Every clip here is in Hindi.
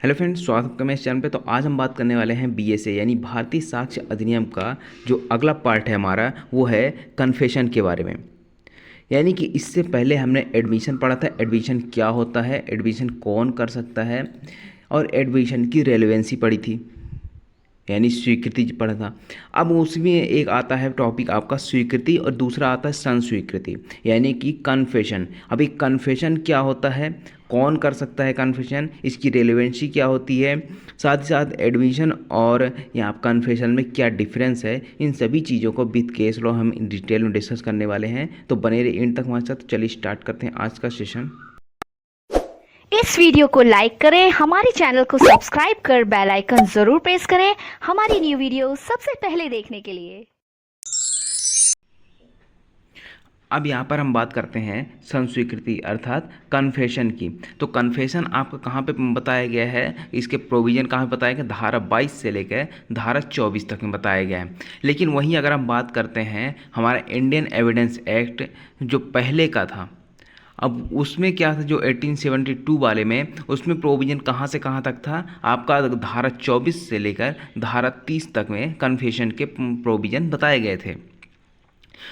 हेलो फ्रेंड्स, स्वागत है आपका मेरे चैनल पे। तो आज हम बात करने वाले हैं बीएसए यानी भारतीय साक्ष्य अधिनियम का जो अगला पार्ट है हमारा, वो है कन्फेशन के बारे में। यानी कि इससे पहले हमने एडमिशन पढ़ा था, एडमिशन क्या होता है, एडमिशन कौन कर सकता है, और एडमिशन की रेलेवेंसी पढ़ी थी, यानी स्वीकृति पढ़ा था। अब उसमें एक आता है टॉपिक आपका स्वीकृति और दूसरा आता है संस्वीकृति यानी कि कन्फेशन। अभी कन्फेशन क्या होता है, कौन कर सकता है कन्फेशन, इसकी रेलेवेंसी क्या होती है, साथ ही साथ एडमिशन और यहाँ कन्फेशन में क्या डिफरेंस है, इन सभी चीज़ों को विद केस लॉ हम डिटेल में डिस्कस करने वाले हैं। तो बने रहिए एंड तक हमारे साथ। चलिए स्टार्ट करते हैं आज का सेशन। इस वीडियो को लाइक करें, हमारे चैनल को सब्सक्राइब कर बेल आइकन जरूर प्रेस करें हमारी न्यू वीडियो सबसे पहले देखने के लिए। अब यहाँ पर हम बात करते हैं संस्वीकृति अर्थात कन्फेशन की। तो कन्फेशन आपको कहाँ पे बताया गया है, इसके प्रोविज़न कहाँ पे बताया गया, धारा 22 से लेकर धारा 24 तक में बताया गया है। लेकिन वहीं अगर हम बात करते हैं हमारा इंडियन एविडेंस एक्ट जो पहले का था, अब उसमें क्या था, जो 1872 वाले में उसमें प्रोविज़न कहाँ से कहाँ तक था आपका, धारा 24 से लेकर धारा 30 तक में कन्फेशन के प्रोविज़न बताए गए थे।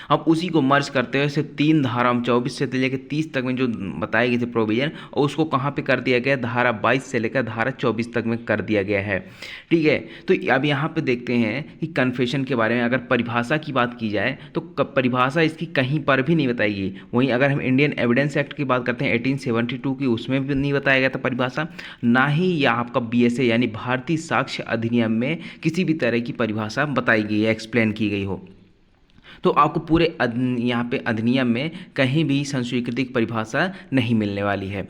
अब उसी को मर्ज करते हुए सिर्फ तीन धारा 24 से लेकर 30 तक में जो बताए गए थे प्रोविजन, और उसको कहाँ पे कर दिया गया, धारा 22 से लेकर धारा 24 तक में कर दिया गया है। ठीक है, तो अब यहाँ पे देखते हैं कि कन्फेशन के बारे में अगर परिभाषा की बात की जाए तो परिभाषा इसकी कहीं पर भी नहीं बताई गई। वहीं अगर हम इंडियन एविडेंस एक्ट की बात करते हैं 1872 की, उसमें भी नहीं बताया गया था परिभाषा, ना ही यह आपका बीएसए यानी भारतीय साक्ष्य अधिनियम में किसी भी तरह की परिभाषा बताई गई है, एक्सप्लेन की गई हो। तो आपको पूरे यहाँ पे अधिनियम में कहीं भी संस्वीकृति की परिभाषा नहीं मिलने वाली है।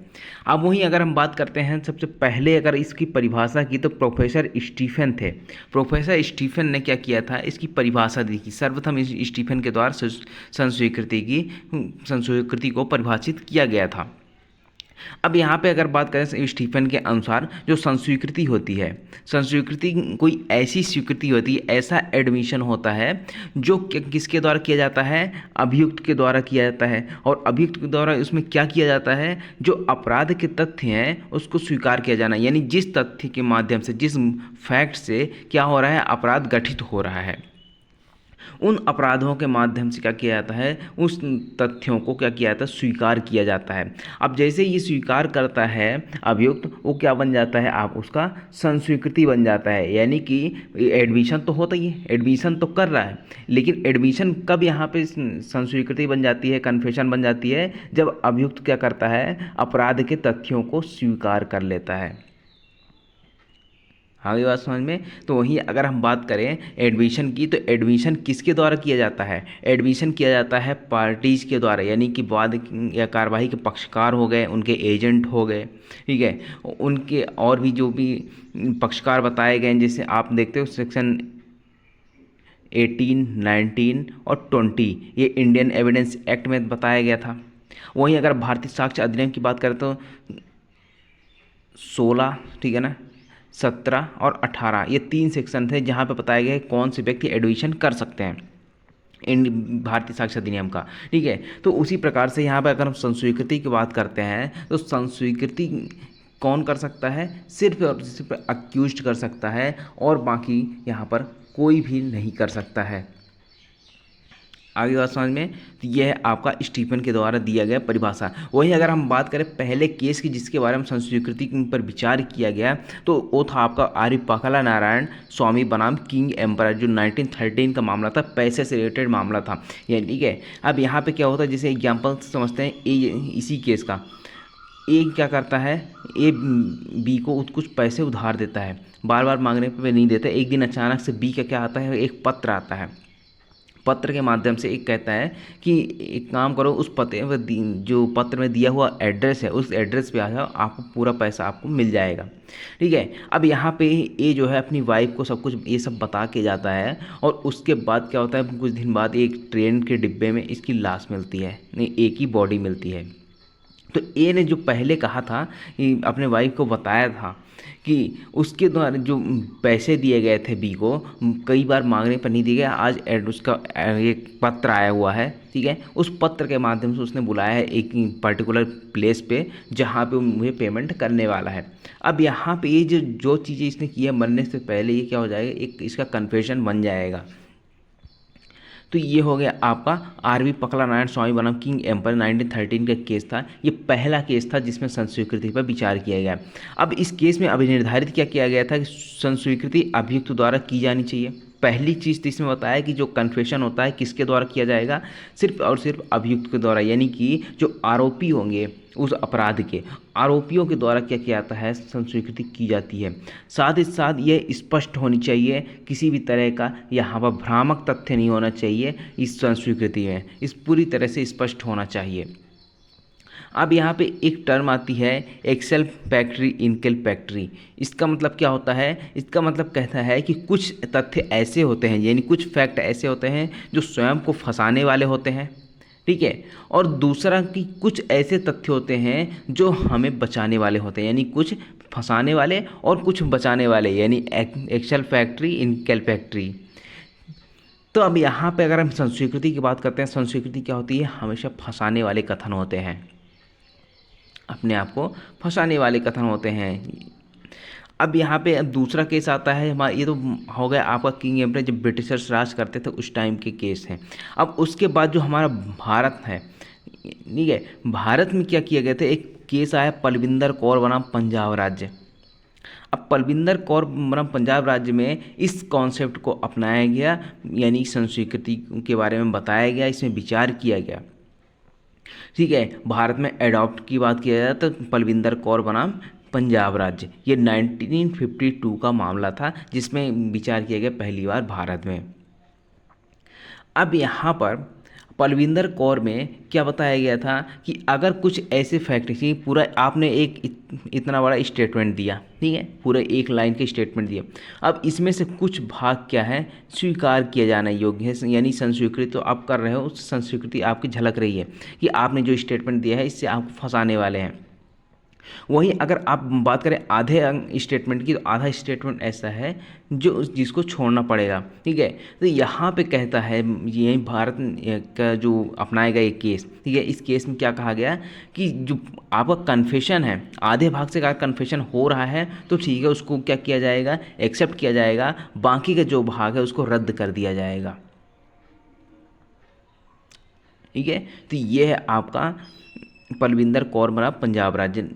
अब वहीं अगर हम बात करते हैं सबसे पहले अगर इसकी परिभाषा की, तो प्रोफेसर स्टीफन थे। प्रोफेसर स्टीफन ने क्या किया था, इसकी परिभाषा दी थी। सर्वप्रथम इस स्टीफन के द्वारा संस्वीकृति को परिभाषित किया गया था। अब यहाँ पे अगर बात करें स्टीफन के अनुसार, जो संस्वीकृति होती है, संस्वीकृति कोई ऐसी स्वीकृति होती है, ऐसा एडमिशन होता है जो किसके द्वारा किया जाता है, अभियुक्त के द्वारा किया जाता है। और अभियुक्त के द्वारा उसमें क्या किया जाता है, जो अपराध के तथ्य हैं उसको स्वीकार किया जाना, यानी जिस तथ्य के माध्यम से, जिस फैक्ट से क्या हो रहा है, अपराध गठित हो रहा है, उन अपराधों के माध्यम से क्या किया जाता है, उस तथ्यों को क्या किया जाता है, स्वीकार किया जाता है। अब जैसे ये स्वीकार करता है अभियुक्त, वो क्या बन जाता है, आप उसका संस्वीकृति बन जाता है। यानी कि एडमिशन तो होता ही है, एडमिशन तो कर रहा है, लेकिन एडमिशन कब यहाँ पे संस्वीकृति बन जाती है, कन्फेशन बन जाती है, जब अभियुक्त क्या करता है, अपराध के तथ्यों को स्वीकार कर लेता है। आगे बात समझ में। तो वहीं अगर हम बात करें एडमिशन की, तो एडमिशन किसके द्वारा किया जाता है, एडमिशन किया जाता है पार्टीज के द्वारा, यानी कि वाद या कार्यवाही के पक्षकार हो गए, उनके एजेंट हो गए, ठीक है, उनके और भी जो भी पक्षकार बताए गए, जैसे आप देखते हो सेक्शन 18, 19 और 20 ये इंडियन एविडेंस एक्ट में बताया गया था। वहीं अगर भारतीय साक्ष्य अधिनियम की बात करें तो 16, ठीक है ना, 17 और 18 ये तीन सेक्शन थे जहाँ पे बताया गया है कौन से व्यक्ति एडमिशन कर सकते हैं इन भारतीय साक्ष्य अधिनियम का। ठीक है, तो उसी प्रकार से यहाँ पर अगर हम संस्वीकृति की बात करते हैं तो संस्वीकृति कौन कर सकता है, सिर्फ और सिर्फ अक्यूज्ड कर सकता है, और बाकी यहाँ पर कोई भी नहीं कर सकता है। आगे बात समझ में। तो यह है आपका स्टीफन के द्वारा दिया गया परिभाषा। वहीं अगर हम बात करें पहले केस की जिसके बारे में संस्वीकृति पर विचार किया गया, तो वो था आपका आर्य पाखला नारायण स्वामी बनाम किंग एम्परर, जो 1913 का मामला था, पैसे से रिलेटेड मामला था ये। ठीक है, अब यहाँ पे क्या होता है, जैसे एग्जाम्पल समझते हैं इसी केस का। ए क्या करता है, ए बी को कुछ पैसे उधार देता है, बार बार मांगने पर नहीं देता। एक दिन अचानक से बी का क्या आता है, एक पत्र आता है। पत्र के माध्यम से एक कहता है कि एक काम करो, उस पते में जो पत्र में दिया हुआ एड्रेस है, उस एड्रेस पे आ जाओ, आपको पूरा पैसा आपको मिल जाएगा। ठीक है, अब यहाँ पे ये जो है अपनी वाइफ को सब कुछ ये सब बता के जाता है, और उसके बाद क्या होता है, कुछ दिन बाद एक ट्रेन के डिब्बे में इसकी लाश मिलती है, नहीं एक ही बॉडी मिलती है। तो ए ने जो पहले कहा था कि अपने वाइफ को बताया था कि उसके द्वारा जो पैसे दिए गए थे बी को कई बार मांगने पर नहीं दिए गए, आज उसका एक पत्र आया हुआ है, ठीक है। उस पत्र के माध्यम से उसने बुलाया है एक पर्टिकुलर प्लेस पे जहाँ पे वो मुझे पेमेंट करने वाला है। अब यहाँ पे ये जो चीज़ें इसने की है मरने से पहले, ये क्या हो जाएगा, एक इसका कन्फेशन बन जाएगा। तो ये हो गया आपका आरवी पकला नारायण स्वामी बनाम किंग एम्पर 1913 का केस था। ये पहला केस था जिसमें संस्वीकृति पर विचार किया गया। अब इस केस में अभी निर्धारित क्या किया गया था कि संस्वीकृति अभियुक्त द्वारा की जानी चाहिए। पहली चीज़ तो इसमें बताया कि जो कन्फेशन होता है किसके द्वारा किया जाएगा, सिर्फ और सिर्फ अभियुक्त के द्वारा, यानी कि जो आरोपी होंगे उस अपराध के, आरोपियों के द्वारा क्या किया जाता है, संस्वीकृति की जाती है। साथ ही साथ ये स्पष्ट होनी चाहिए, किसी भी तरह का यहाँ पर भ्रामक तथ्य नहीं होना चाहिए इस संस्वीकृति में, इस पूरी तरह से स्पष्ट होना चाहिए। अब यहाँ पे एक टर्म आती है एक्सेल्फैक्टरी इनकल्पैक्टरी। इसका मतलब क्या होता है, इसका मतलब कहता है कि कुछ तथ्य ऐसे होते हैं, यानी कुछ फैक्ट ऐसे होते हैं जो स्वयं को फंसाने वाले होते हैं, ठीक है। और दूसरा कि कुछ ऐसे तथ्य होते हैं जो हमें बचाने वाले होते हैं, यानी कुछ फंसाने वाले और कुछ बचाने वाले, यानी एक्सेल्फैक्टरी इनकल्पैक्टरी। तो अब यहाँ पे अगर हम संस्वीकृति की बात करते हैं, संस्वीकृति क्या होती है, हमेशा फंसाने वाले कथन होते हैं, अपने आप को फंसाने वाले कथन होते हैं। अब यहाँ पे दूसरा केस आता है हमारा, ये तो हो गया आपका किंग एम्परर जब ब्रिटिशर्स राज करते थे उस टाइम के केस हैं। अब उसके बाद जो हमारा भारत है, ठीक है, भारत में क्या किया गया था, एक केस आया पलविंदर कौर बनाम पंजाब राज्य। अब पलविंदर कौर बनाम पंजाब राज्य में इस कॉन्सेप्ट को अपनाया गया, यानी संस्वीकृति के बारे में बताया गया, इसमें विचार किया गया, ठीक है। भारत में एडॉप्ट की बात किया जाए तो पलविंदर कौर बनाम पंजाब राज्य, ये 1952 का मामला था जिसमें विचार किया गया पहली बार भारत में। अब यहाँ पर पलविंदर कौर में क्या बताया गया था कि अगर कुछ ऐसे फैक्ट थी, पूरा आपने एक इतना बड़ा स्टेटमेंट दिया, ठीक है, पूरे एक लाइन के स्टेटमेंट दिया। अब इसमें से कुछ भाग क्या है, स्वीकार किया जाना योग्य है, यानी संस्वीकृति तो आप कर रहे हो, उस संस्वीकृति आपकी झलक रही है कि आपने जो स्टेटमेंट दिया है इससे आपको फंसाने वाले हैं। वहीं अगर आप बात करें आधे स्टेटमेंट की, तो आधा स्टेटमेंट ऐसा है जो जिसको छोड़ना पड़ेगा, ठीक है। तो यहाँ पे कहता है, यही भारत का जो अपनाया गया एक केस, ठीक है, इस केस में क्या कहा गया कि जो आपका कन्फेशन है, आधे भाग से अगर कन्फेशन हो रहा है तो ठीक है, उसको क्या किया जाएगा, एक्सेप्ट किया जाएगा, बाकी का जो भाग है उसको रद्द कर दिया जाएगा, ठीक है। तो ये है आपका पलविंदर कौर बनाम पंजाब राज्य।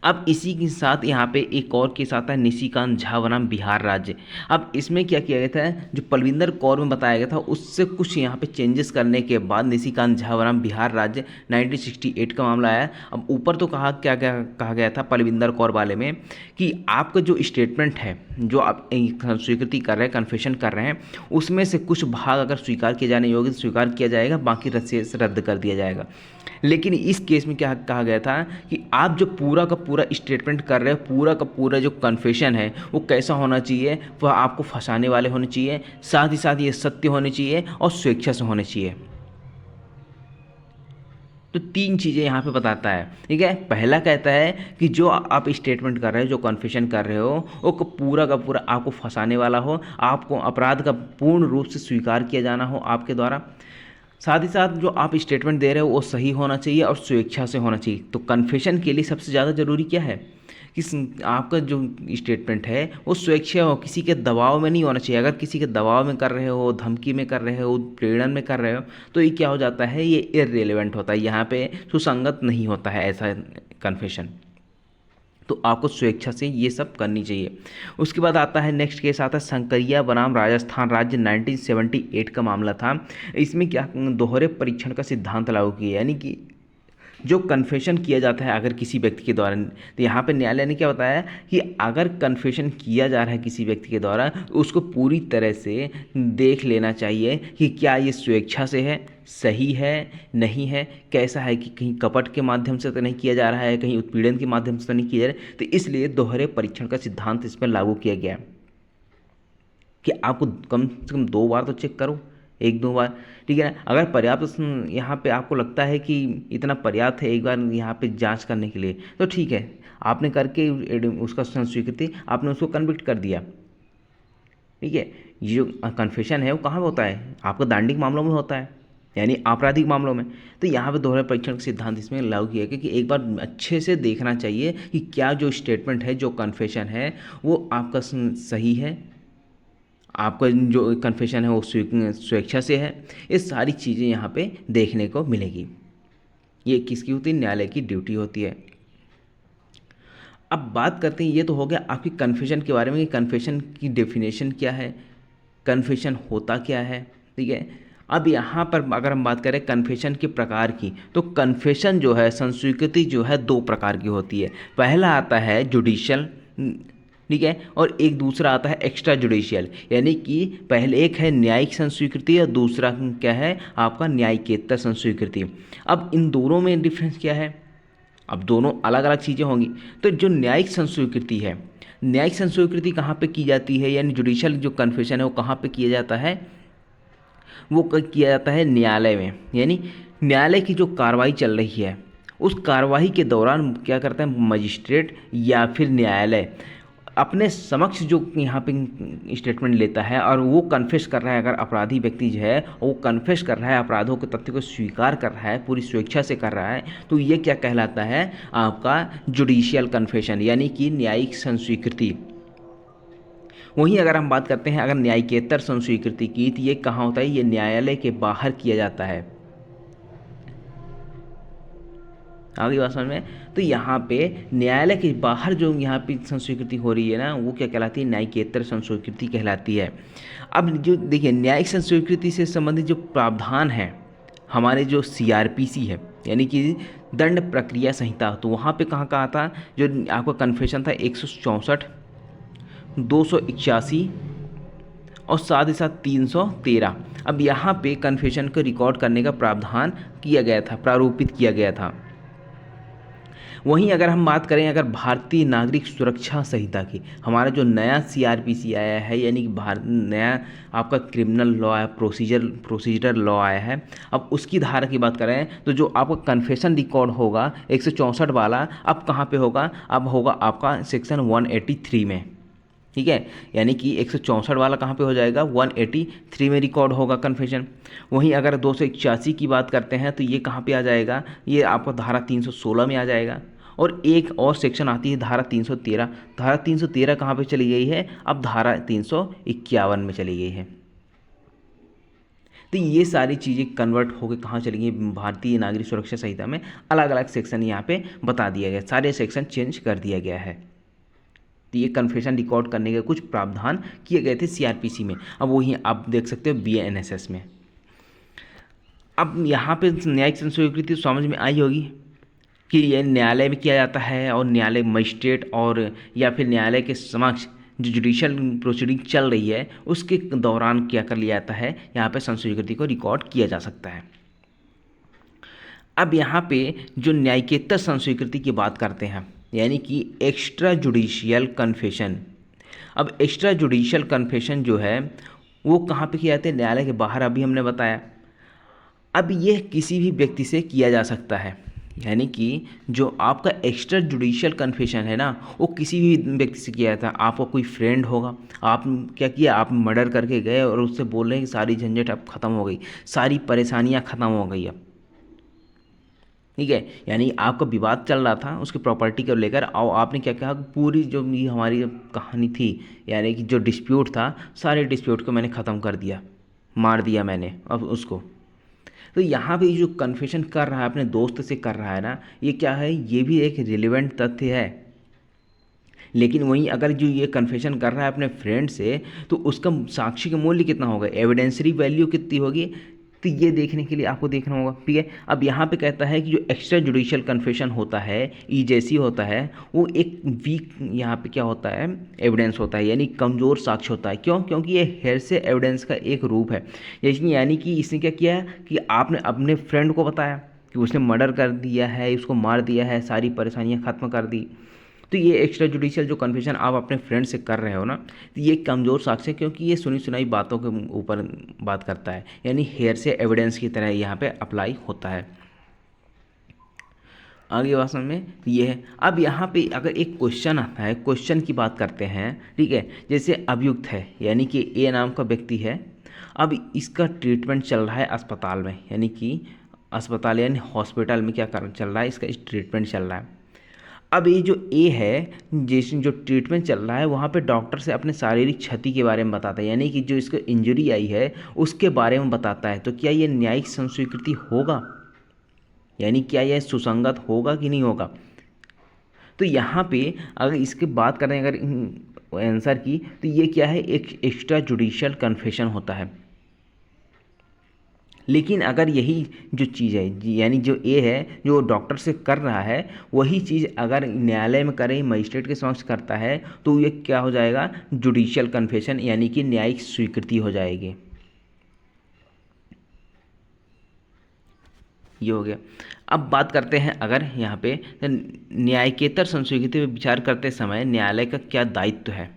अब इसी के साथ यहाँ पे एक और केस आता है निशिकांत झा बनाम बिहार राज्य। अब इसमें क्या किया गया था, जो पलविंदर कौर में बताया गया था उससे कुछ यहाँ पे चेंजेस करने के बाद निशिकांत झा बनाम बिहार राज्य 1968 का मामला आया। अब ऊपर तो क्या कहा गया था पलविंदर कौर वाले में कि आपका जो स्टेटमेंट है, जो आप स्वीकृति कर रहे हैं, कन्फेशन कर रहे हैं, उसमें से कुछ भाग अगर स्वीकार किए जाने योग्य तो स्वीकार किया जाएगा, बाकी रद्द कर दिया जाएगा। लेकिन इस केस में क्या कहा गया था कि आप जो पूरा का पूरा स्टेटमेंट कर रहे हो, पूरा का पूरा जो कन्फेशन है वो कैसा होना चाहिए, वह आपको फंसाने वाले होने चाहिए, साथ ही साथ ये सत्य होने चाहिए और स्वेच्छा से होने चाहिए। तो तीन चीज़ें यहाँ पे बताता है, ठीक है। पहला कहता है कि जो आप स्टेटमेंट कर रहे हो, जो कन्फेशन कर रहे हो, वो पूरा का पूरा आपको फंसाने वाला हो, आपको अपराध का पूर्ण रूप से स्वीकार किया जाना हो आपके द्वारा। साथ ही साथ जो आप स्टेटमेंट दे रहे हो वो सही होना चाहिए और स्वेच्छा से होना चाहिए। तो कन्फेशन के लिए सबसे ज़्यादा ज़रूरी क्या है कि आपका जो स्टेटमेंट है वो स्वेच्छा हो, किसी के दबाव में नहीं होना चाहिए। अगर किसी के दबाव में कर रहे हो, धमकी में कर रहे हो, प्रेरण में कर रहे हो, तो ये क्या हो जाता है, ये इररिलेवेंट होता है, यहाँ पे सुसंगत नहीं होता है ऐसा कन्फेशन। तो आपको स्वेच्छा से ये सब करनी चाहिए। उसके बाद आता है नेक्स्ट केस आता है संकरिया बनाम राजस्थान राज्य 1978 का मामला था। इसमें क्या दोहरे परीक्षण का सिद्धांत लागू किया, यानी कि जो कन्फेशन किया जाता है अगर किसी व्यक्ति के द्वारा, तो यहाँ पे न्यायालय ने क्या बताया कि अगर कन्फेशन किया जा रहा है किसी व्यक्ति के द्वारा तो उसको पूरी तरह से देख लेना चाहिए कि क्या ये स्वेच्छा से है, सही है, नहीं है, कैसा है, कि कहीं कपट के माध्यम से तो नहीं किया जा रहा है, कहीं उत्पीड़न के माध्यम से तो नहीं किया जा रहा है। तो इसलिए दोहरे परीक्षण का सिद्धांत इस पर लागू किया गया कि आपको कम से कम 2 बार तो चेक करो एक दो बार, ठीक है ना। अगर पर्याप्त यहाँ पे आपको लगता है कि इतना पर्याप्त है एक बार यहाँ पे जांच करने के लिए, तो ठीक है, आपने करके उसका स्वीकृति आपने उसको कन्विक्ट कर दिया, ठीक है। ये जो कन्फेशन है वो कहाँ होता है, आपका दांडिक मामलों में होता है, यानी आपराधिक मामलों में। तो यहाँ पे दोहरे परीक्षण का सिद्धांत इसमें लागू किया गया कि एक बार अच्छे से देखना चाहिए कि क्या जो स्टेटमेंट है, जो कन्फेशन है, वो आपका सही है, आपका जो कन्फेशन है वो स्वेच्छा से है। ये सारी चीज़ें यहाँ पे देखने को मिलेगी। ये किसकी होती है, न्यायालय की ड्यूटी होती है। अब बात करते हैं, ये तो हो गया आपकी कन्फेशन के बारे में कि कन्फेशन की डेफिनेशन क्या है, कन्फेशन होता क्या है, ठीक है। अब यहाँ पर अगर हम बात करें कन्फेशन के प्रकार की, तो कन्फेशन जो है, संस्वीकृति जो है, दो प्रकार की होती है। पहला आता है जुडिशियल, ठीक है, और एक दूसरा आता है एक्स्ट्रा जुडिशियल, यानी कि पहले एक है न्यायिक संस्वीकृति और दूसरा क्या है आपका न्यायिकेतर संस्वीकृति। अब इन दोनों में डिफरेंस क्या है, अब दोनों अलग अलग चीज़ें होंगी। तो जो न्यायिक संस्वीकृति है, न्यायिक संस्वीकृति कहाँ पे की जाती है, यानी जुडिशियल जो कन्फेशन है वो कहाँ पे किया जाता है, वो किया जाता है न्यायालय में। यानी न्यायालय की जो कार्रवाई चल रही है, उस कार्रवाई के दौरान क्या करता है मजिस्ट्रेट या फिर न्यायालय अपने समक्ष जो यहाँ पे स्टेटमेंट लेता है और वो कन्फेस कर रहा है, अगर अपराधी व्यक्ति जो है वो कन्फेस कर रहा है, अपराधों के तथ्य को स्वीकार कर रहा है, पूरी स्वेच्छा से कर रहा है, तो ये क्या कहलाता है आपका जुडिशियल कन्फेशन, यानी कि न्यायिक संस्वीकृति। वहीं अगर हम बात करते हैं अगर न्यायिकेतर संस्वीकृति की, तो ये कहाँ होता है, ये न्यायालय के बाहर किया जाता है। आगे बात समझ में। तो यहाँ पे न्यायालय के बाहर जो यहाँ पे संस्वीकृति हो रही है ना, वो क्या कहलाती है, न्यायिकेतर संस्वीकृति कहलाती है। अब जो देखिए न्यायिक संस्वीकृति से संबंधित जो प्रावधान है हमारे जो CRPC है, यानी कि दंड प्रक्रिया संहिता, तो वहाँ पे कहाँ कहाँ था, जो आपका कन्फेशन था 164, 281 और साथ ही साथ 313। अब यहाँ पे कन्फेशन को रिकॉर्ड करने का प्रावधान किया गया था, प्रारूपित किया गया था। वहीं अगर हम बात करें अगर भारतीय नागरिक सुरक्षा संहिता की, हमारा जो नया CRPC आया है, यानी कि नया आपका क्रिमिनल लॉ है, प्रोसीजर लॉ आया है, अब उसकी धारा की बात करें तो जो आपका कन्फेशन रिकॉर्ड होगा 164 वाला, अब कहाँ पे होगा, अब होगा आपका सेक्शन 183 में, ठीक है। यानी कि 164 वाला कहाँ पे हो जाएगा, 183 में रिकॉर्ड होगा कन्फेशन। वहीं अगर 281 की बात करते हैं तो ये कहाँ पे आ जाएगा, ये आपको धारा 316 में आ जाएगा। और एक और सेक्शन आती है धारा 313, धारा 313 कहाँ पे चली गई है, अब धारा 351 में चली गई है। तो ये सारी चीज़ें कन्वर्ट होकर कहाँ चली गई, भारतीय नागरिक सुरक्षा संहिता में अलग अलग सेक्शन यहाँ पे बता दिया गया, सारे सेक्शन चेंज कर दिया गया है। तो ये कन्फेशन रिकॉर्ड करने के कुछ प्रावधान किए गए थे CRPC में। अब वही आप देख सकते हो BNSS में। अब यहाँ पे न्यायिक संस्वीकृति समझ में आई होगी कि ये न्यायालय में किया जाता है और न्यायालय मजिस्ट्रेट और या फिर न्यायालय के समक्ष जो जुडिशियल प्रोसीडिंग चल रही है उसके दौरान क्या कर लिया जाता है, यहाँ पे संस्वीकृति को रिकॉर्ड किया जा सकता है। अब यहाँ पे जो न्यायिकेतर संस्वीकृति की बात करते हैं, यानी कि एक्स्ट्रा जुडिशियल कन्फेशन। अब एक्स्ट्रा जुडिशियल कन्फेशन जो है वो कहाँ पे किया जाता है, न्यायालय के बाहर, अभी हमने बताया। अब ये किसी भी व्यक्ति से किया जा सकता है, यानी कि जो आपका एक्स्ट्रा जुडिशियल कन्फेशन है ना, वो किसी भी व्यक्ति से किया जाता है। आपका कोई फ्रेंड होगा, आप क्या किया, आप मर्डर करके गए और उससे बोल रहे हैं कि सारी झंझट अब ख़त्म हो गई, सारी परेशानियाँ ख़त्म हो गई अब, ठीक है। यानी आपका विवाद चल रहा था उसकी प्रॉपर्टी को लेकर, और आपने क्या कहा, पूरी जो ये हमारी कहानी थी, यानी कि जो डिस्प्यूट था, सारे डिस्प्यूट को मैंने ख़त्म कर दिया, मार दिया मैंने अब उसको। तो यहाँ पे जो कन्फेशन कर रहा है अपने दोस्त से कर रहा है ना, ये क्या है, ये भी एक रिलेवेंट तथ्य है। लेकिन वहीं अगर जो ये कन्फेशन कर रहा है अपने फ्रेंड से, तो उसका साक्षी का मूल्य कितना होगा, एविडेंसरी वैल्यू कितनी होगी, तो ये देखने के लिए आपको देखना होगा, ठीक है। अब यहाँ पे कहता है कि जो एक्स्ट्रा जुडिशियल कन्फेशन होता है, जैसी होता है, वो एक वीक यहाँ पे क्या होता है, एविडेंस होता है, यानी कमज़ोर साक्ष्य होता है। क्यों, क्योंकि ये हेरसे एविडेंस का एक रूप है। यानी कि इसने क्या किया कि आपने अपने फ्रेंड को बताया कि उसने मर्डर कर दिया है, उसको मार दिया है, सारी परेशानियाँ ख़त्म कर दी, तो ये एक्स्ट्रा जुडिशियल जो कन्फेशन आप अपने फ्रेंड से कर रहे हो ना, तो ये कमज़ोर साक्ष्य है, क्योंकि ये सुनी सुनाई बातों के ऊपर बात करता है, यानी हेयर से एविडेंस की तरह यहाँ पे अप्लाई होता है। आगे बात समझ में ये है। अब यहाँ पे अगर एक क्वेश्चन आता है, क्वेश्चन की बात करते हैं, ठीक है, जैसे अभियुक्त है, यानी कि ए नाम का व्यक्ति है, अब इसका ट्रीटमेंट चल रहा है अस्पताल में, यानी कि अस्पताल यानी हॉस्पिटल में क्या कर चल रहा है, इसका ट्रीटमेंट चल रहा है। अब ये जो ए है, जैसे जो ट्रीटमेंट चल रहा है वहाँ पे डॉक्टर से अपने शारीरिक क्षति के बारे में बताता है, यानी कि जो इसको इंजरी आई है उसके बारे में बताता है। तो क्या ये न्यायिक संस्वीकृति होगा, यानी क्या यह सुसंगत होगा कि नहीं होगा? तो यहाँ पे अगर इसकी बात करें अगर आंसर की, तो ये क्या है, एक एक्स्ट्रा जुडिशियल कन्फेशन होता है। लेकिन अगर यही जो चीज़ है, यानी जो ए है जो डॉक्टर से कर रहा है, वही चीज़ अगर न्यायालय में करे, मजिस्ट्रेट के समक्ष करता है, तो ये क्या हो जाएगा, जुडिशियल कन्फेशन, यानी कि न्यायिक स्वीकृति हो जाएगी। ये हो गया। अब बात करते हैं अगर यहाँ पे न्यायिकेतर संस्वीकृति पर विचार करते समय न्यायालय का क्या दायित्व है।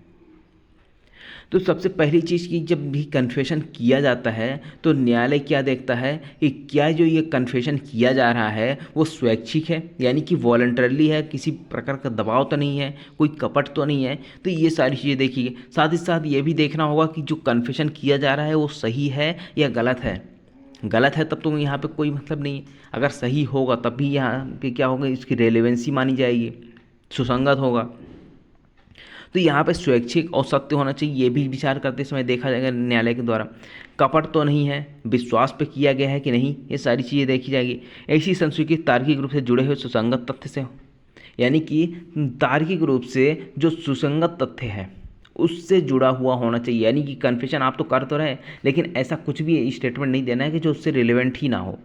तो सबसे पहली चीज़ की, जब भी कन्फेशन किया जाता है तो न्यायालय क्या देखता है कि क्या जो ये कन्फेशन किया जा रहा है वो स्वैच्छिक है, यानी कि वॉलंटरली है, किसी प्रकार का दबाव तो नहीं है, कोई कपट तो नहीं है। तो ये सारी चीज़ें देखिए। साथ ही साथ ये भी देखना होगा कि जो कन्फेशन किया जा रहा है वो सही है या गलत है। गलत है तब तो यहाँ पे कोई मतलब नहीं है, अगर सही होगा तब भी यहाँ पे क्या होगा, इसकी रेलेवेंसी मानी जाएगी, सुसंगत होगा। तो यहाँ पे स्वैच्छिक और सत्य होना चाहिए, ये भी विचार करते समय देखा जाएगा न्यायालय के द्वारा। कपट तो नहीं है, विश्वास पे किया गया है कि नहीं, ये सारी चीज़ें देखी जाएगी। ऐसी संस्वीकृति तार्किक रूप से जुड़े हुए सुसंगत तथ्य से हो, यानी कि तार्किक रूप से जो सुसंगत तथ्य है उससे जुड़ा हुआ होना चाहिए। यानी कि कन्फेशन आप तो कर तो रहे, लेकिन ऐसा कुछ भी स्टेटमेंट नहीं देना है कि जो उससे रिलेवेंट ही ना हो।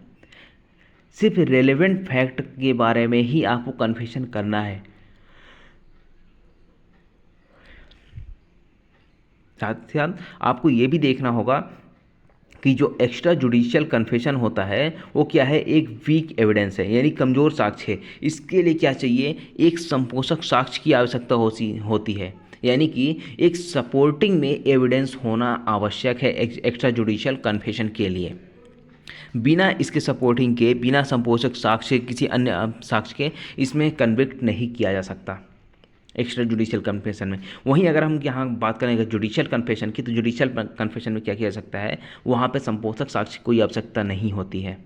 सिर्फ रिलेवेंट फैक्ट के बारे में ही आपको कन्फेशन करना है। साथ ही साथ आपको ये भी देखना होगा कि जो एक्स्ट्रा जुडिशियल कन्फेशन होता है वो क्या है, एक वीक एविडेंस है, यानी कमज़ोर साक्ष्य है। इसके लिए क्या चाहिए, एक संपोषक साक्ष्य की आवश्यकता होती है, यानी कि एक सपोर्टिंग में एविडेंस होना आवश्यक है एक्स्ट्रा जुडिशियल कन्फेशन के लिए। बिना इसके सपोर्टिंग के, बिना संपोषक साक्ष्य, किसी अन्य साक्ष्य के इसमें कन्विक्ट नहीं किया जा सकता एक्स्ट्रा जुडिशियल कन्फेशन में। वहीं अगर हम यहाँ बात करेंगे जुडिशियल कन्फेशन की, तो जुडिशियल कन्फेशन में क्या किया जा सकता है, वहाँ पे संपोषक साक्ष्य की कोई आवश्यकता नहीं होती है।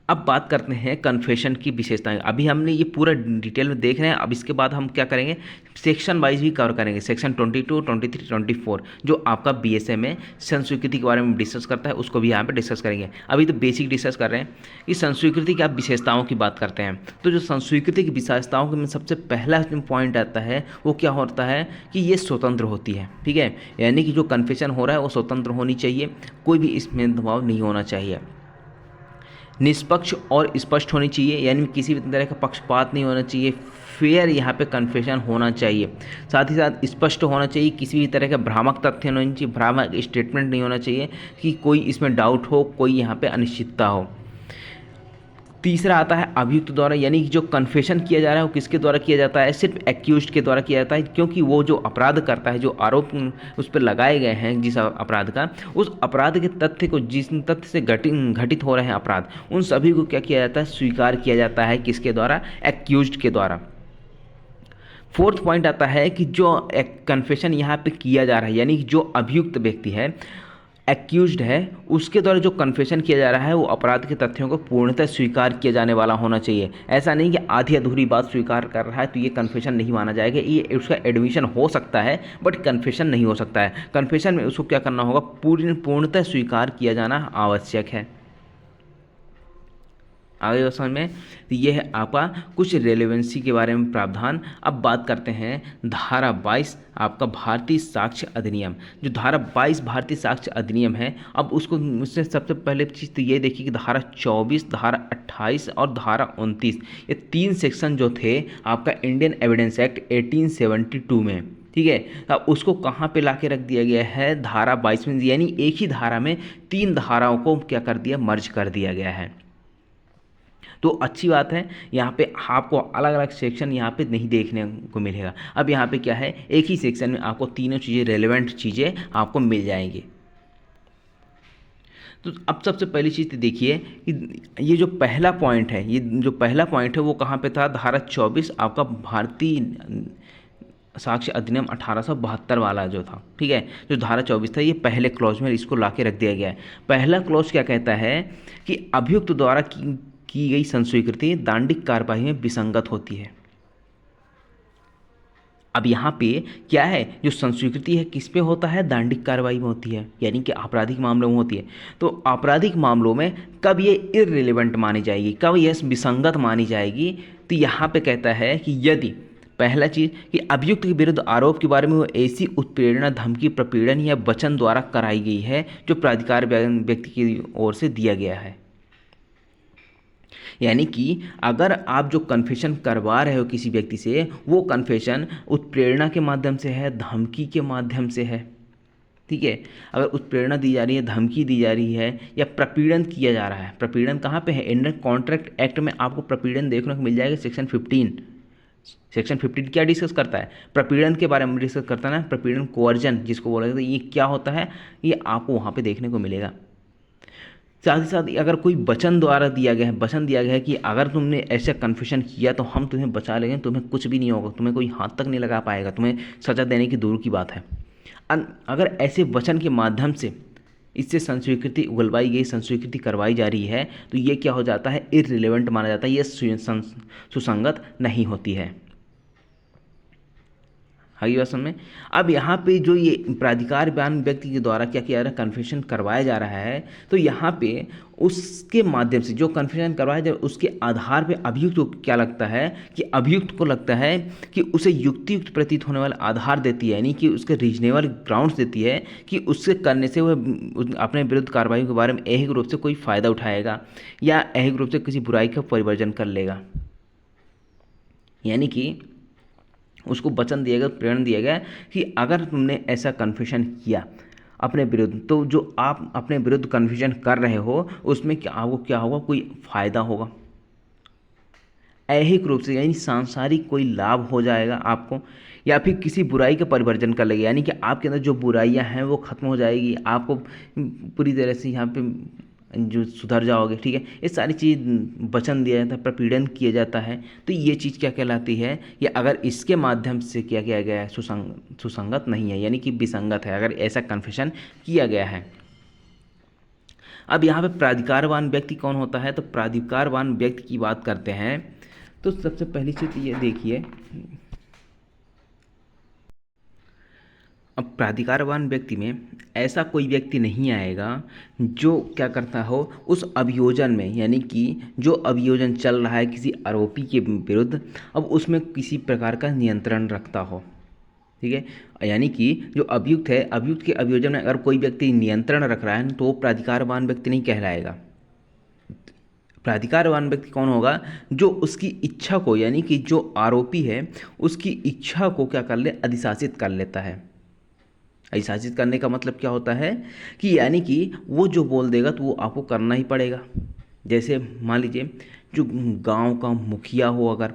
अब बात करते हैं कन्फेशन की विशेषताएं। अभी हमने ये पूरा डिटेल में देख रहे हैं। अब इसके बाद हम क्या करेंगे, सेक्शन वाइज भी कवर करेंगे, सेक्शन 22, 23, 24 जो आपका बीएसए में संस्वीकृति के बारे में डिस्कस करता है, उसको भी यहाँ पे डिस्कस करेंगे। अभी तो बेसिक डिस्कस कर रहे हैं कि संस्वीकृति की आप विशेषताओं की बात करते हैं। तो जो संस्वीकृति की विशेषताओं में सबसे पहला पॉइंट आता है वो क्या होता है कि ये स्वतंत्र होती है, ठीक है, यानी कि जो कन्फेशन हो रहा है वो स्वतंत्र होनी चाहिए, कोई भी इसमें दबाव नहीं होना चाहिए। निष्पक्ष और स्पष्ट होनी चाहिए, यानी किसी भी तरह का पक्षपात नहीं होना चाहिए, फेयर यहाँ पे कन्फेशन होना चाहिए। साथ ही साथ स्पष्ट होना चाहिए, किसी भी तरह का भ्रामक तथ्य नहीं चाहिए, भ्रामक स्टेटमेंट नहीं होना चाहिए कि कोई इसमें डाउट हो, कोई यहाँ पे अनिश्चितता हो। तीसरा आता है अभियुक्त द्वारा, यानी कि जो कन्फेशन किया जा रहा है वो किसके द्वारा किया जाता है, सिर्फ एक्यूज्ड के द्वारा किया जाता है, क्योंकि वो जो अपराध करता है, जो आरोप उस पर लगाए गए हैं जिस अपराध का, उस अपराध के तथ्य को, जिस तथ्य से घटित हो रहे हैं अपराध, उन सभी को क्या किया जाता है, स्वीकार किया जाता है, किसके द्वारा, एक्यूज्ड के द्वारा। फोर्थ पॉइंट आता है कि जो कन्फेशन यहाँ पे किया जा रहा है, यानी कि जो अभियुक्त व्यक्ति है, एक्यूज्ड है, उसके द्वारा जो कन्फेशन किया जा रहा है वो अपराध के तथ्यों को पूर्णतः स्वीकार किया जाने वाला होना चाहिए। ऐसा नहीं कि आधी अधूरी बात स्वीकार कर रहा है तो ये कन्फेशन नहीं माना जाएगा। ये उसका एडमिशन हो सकता है बट कन्फेशन नहीं हो सकता है। कन्फेशन में उसको क्या करना होगा, पूर्णतः स्वीकार किया जाना आवश्यक है। आगे समझ में, तो ये है आपका कुछ रेलेवेंसी के बारे में प्रावधान। अब बात करते हैं धारा 22 आपका भारतीय साक्ष्य अधिनियम। जो धारा 22 भारतीय साक्ष्य अधिनियम है, अब उससे सबसे पहले चीज़ तो ये देखिए कि धारा 24, धारा 28 और धारा 29, ये 3 सेक्शन जो थे आपका इंडियन एविडेंस एक्ट 1872 में, ठीक है, अब उसको कहाँ पे लाके रख दिया गया है, धारा 22 में, यानी एक ही धारा में 3 धाराओं को क्या कर दिया, मर्ज कर दिया गया है। तो अच्छी बात है, यहाँ पे आपको अलग अलग सेक्शन यहाँ पे नहीं देखने को मिलेगा। अब यहाँ पे क्या है, एक ही सेक्शन में आपको तीनों चीज़ें, रेलेवेंट चीज़ें आपको मिल जाएंगी। तो अब सबसे पहली चीज़ तो देखिए कि ये जो पहला पॉइंट है, ये जो पहला पॉइंट है वो कहाँ पे था, धारा 24 आपका भारतीय साक्ष्य अधिनियम 1872 वाला जो था, ठीक है, जो धारा 24 था, ये पहले क्लॉज में इसको ला के रख दिया गया है। पहला क्लॉज क्या कहता है कि अभियुक्त द्वारा की गई संस्वीकृति दांडिक कार्यवाही में विसंगत होती है। अब यहाँ पे क्या है, जो संस्वीकृति है किस पे होता है, दांडिक कार्रवाई में होती है, यानी कि आपराधिक मामलों में होती है। तो आपराधिक मामलों में कब ये इररिलेवेंट मानी जाएगी, कब ये विसंगत मानी जाएगी, तो यहाँ पे कहता है कि यदि पहला चीज़ कि अभियुक्त के विरुद्ध आरोप के बारे में वो ऐसी उत्प्रेरणा, धमकी, प्रपीड़न या वचन द्वारा कराई गई है जो प्राधिकार व्यक्ति की ओर से दिया गया है। यानी कि अगर आप जो कन्फेशन करवा रहे हो किसी व्यक्ति से, वो कन्फेशन उत्प्रेरणा के माध्यम से है, धमकी के माध्यम से है, ठीक है। अगर उत्प्रेरणा दी जा रही है, धमकी दी जा रही है, या प्रपीड़न किया जा रहा है, प्रपीड़न कहाँ पे है, इंडियन कॉन्ट्रैक्ट एक्ट में आपको प्रपीड़न देखने को मिल जाएगा, सेक्शन 15। सेक्शन 15 क्या डिस्कस करता है, प्रपीड़न के बारे में डिस्कस करता है ना, प्रपीड़न, कोअर्जन जिसको बोला जाता है, ये क्या होता है, ये आपको वहाँ पे देखने को मिलेगा। साथ ही साथ अगर कोई वचन द्वारा दिया गया है, वचन दिया गया है कि अगर तुमने ऐसा कन्फेशन किया तो हम तुम्हें बचा लेंगे, तुम्हें कुछ भी नहीं होगा, तुम्हें कोई हाथ तक नहीं लगा पाएगा, तुम्हें सजा देने की दूर की बात है। अगर ऐसे वचन के माध्यम से इससे संस्वीकृति उगलवाई गई, संस्वीकृति करवाई जा रही है, तो ये क्या हो जाता है, इररिलेवेंट माना जाता है, ये सुसंगत नहीं होती है। आगे बात समझ में। अब यहाँ पे जो ये प्राधिकार बयान व्यक्ति के द्वारा क्या किया जा रहा है, कन्फेशन करवाया जा रहा है, तो यहाँ पे उसके माध्यम से जो कन्फेशन करवाया जाए उसके आधार पे अभियुक्त को क्या लगता है, कि अभियुक्त को लगता है कि उसे युक्तियुक्त प्रतीत होने वाला आधार देती है, यानी कि उसके रीजनेबल ग्राउंड्स देती है कि उससे करने से वह अपने विरुद्ध कार्रवाई के बारे में ऐहिक रूप से कोई फ़ायदा उठाएगा या ऐहिक रूप से किसी बुराई का परिवर्जन कर लेगा। यानी कि उसको वचन दिया गया, प्रेरणा दिया गया कि अगर तुमने ऐसा कन्फेशन किया अपने विरुद्ध, तो जो आप अपने विरुद्ध कन्फेशन कर रहे हो उसमें क्या होगा, कोई फायदा होगा, ऐहिक रूप से, यानी सांसारिक कोई लाभ हो जाएगा आपको, या फिर किसी बुराई का परिवर्जन कर लेगा, यानी कि आपके अंदर जो बुराइयां हैं वो खत्म हो जाएगी, आपको पूरी तरह से यहाँ पे जो सुधर जाओगे, ठीक है। ये सारी चीज़ वचन दिया जाता है, प्रपीड़न किया जाता है, तो ये चीज़ क्या कहलाती है, या अगर इसके माध्यम से क्या किया गया है, सुसंगत नहीं है, यानी कि विसंगत है, अगर ऐसा कन्फेशन किया गया है। अब यहाँ पे प्राधिकारवान व्यक्ति कौन होता है, तो प्राधिकारवान व्यक्ति की बात करते हैं, तो सबसे पहली चीज़ ये देखिए, अब प्राधिकारवान व्यक्ति में ऐसा कोई व्यक्ति नहीं आएगा जो क्या करता हो उस अभियोजन में, यानी कि जो अभियोजन चल रहा है किसी आरोपी के विरुद्ध, अब उसमें किसी प्रकार का नियंत्रण रखता हो, ठीक है। यानी कि जो अभियुक्त है, अभियुक्त के अभियोजन में अगर कोई व्यक्ति नियंत्रण रख रहा है तो वो प्राधिकारवान व्यक्ति नहीं कहलाएगा। प्राधिकारवान व्यक्ति कौन होगा, जो उसकी इच्छा को, यानी कि जो आरोपी है उसकी इच्छा को क्या कर ले, अधिशासित कर लेता है। अधिशासित करने का मतलब क्या होता है कि यानी कि वो जो बोल देगा तो वो आपको करना ही पड़ेगा। जैसे मान लीजिए जो गांव का मुखिया हो अगर,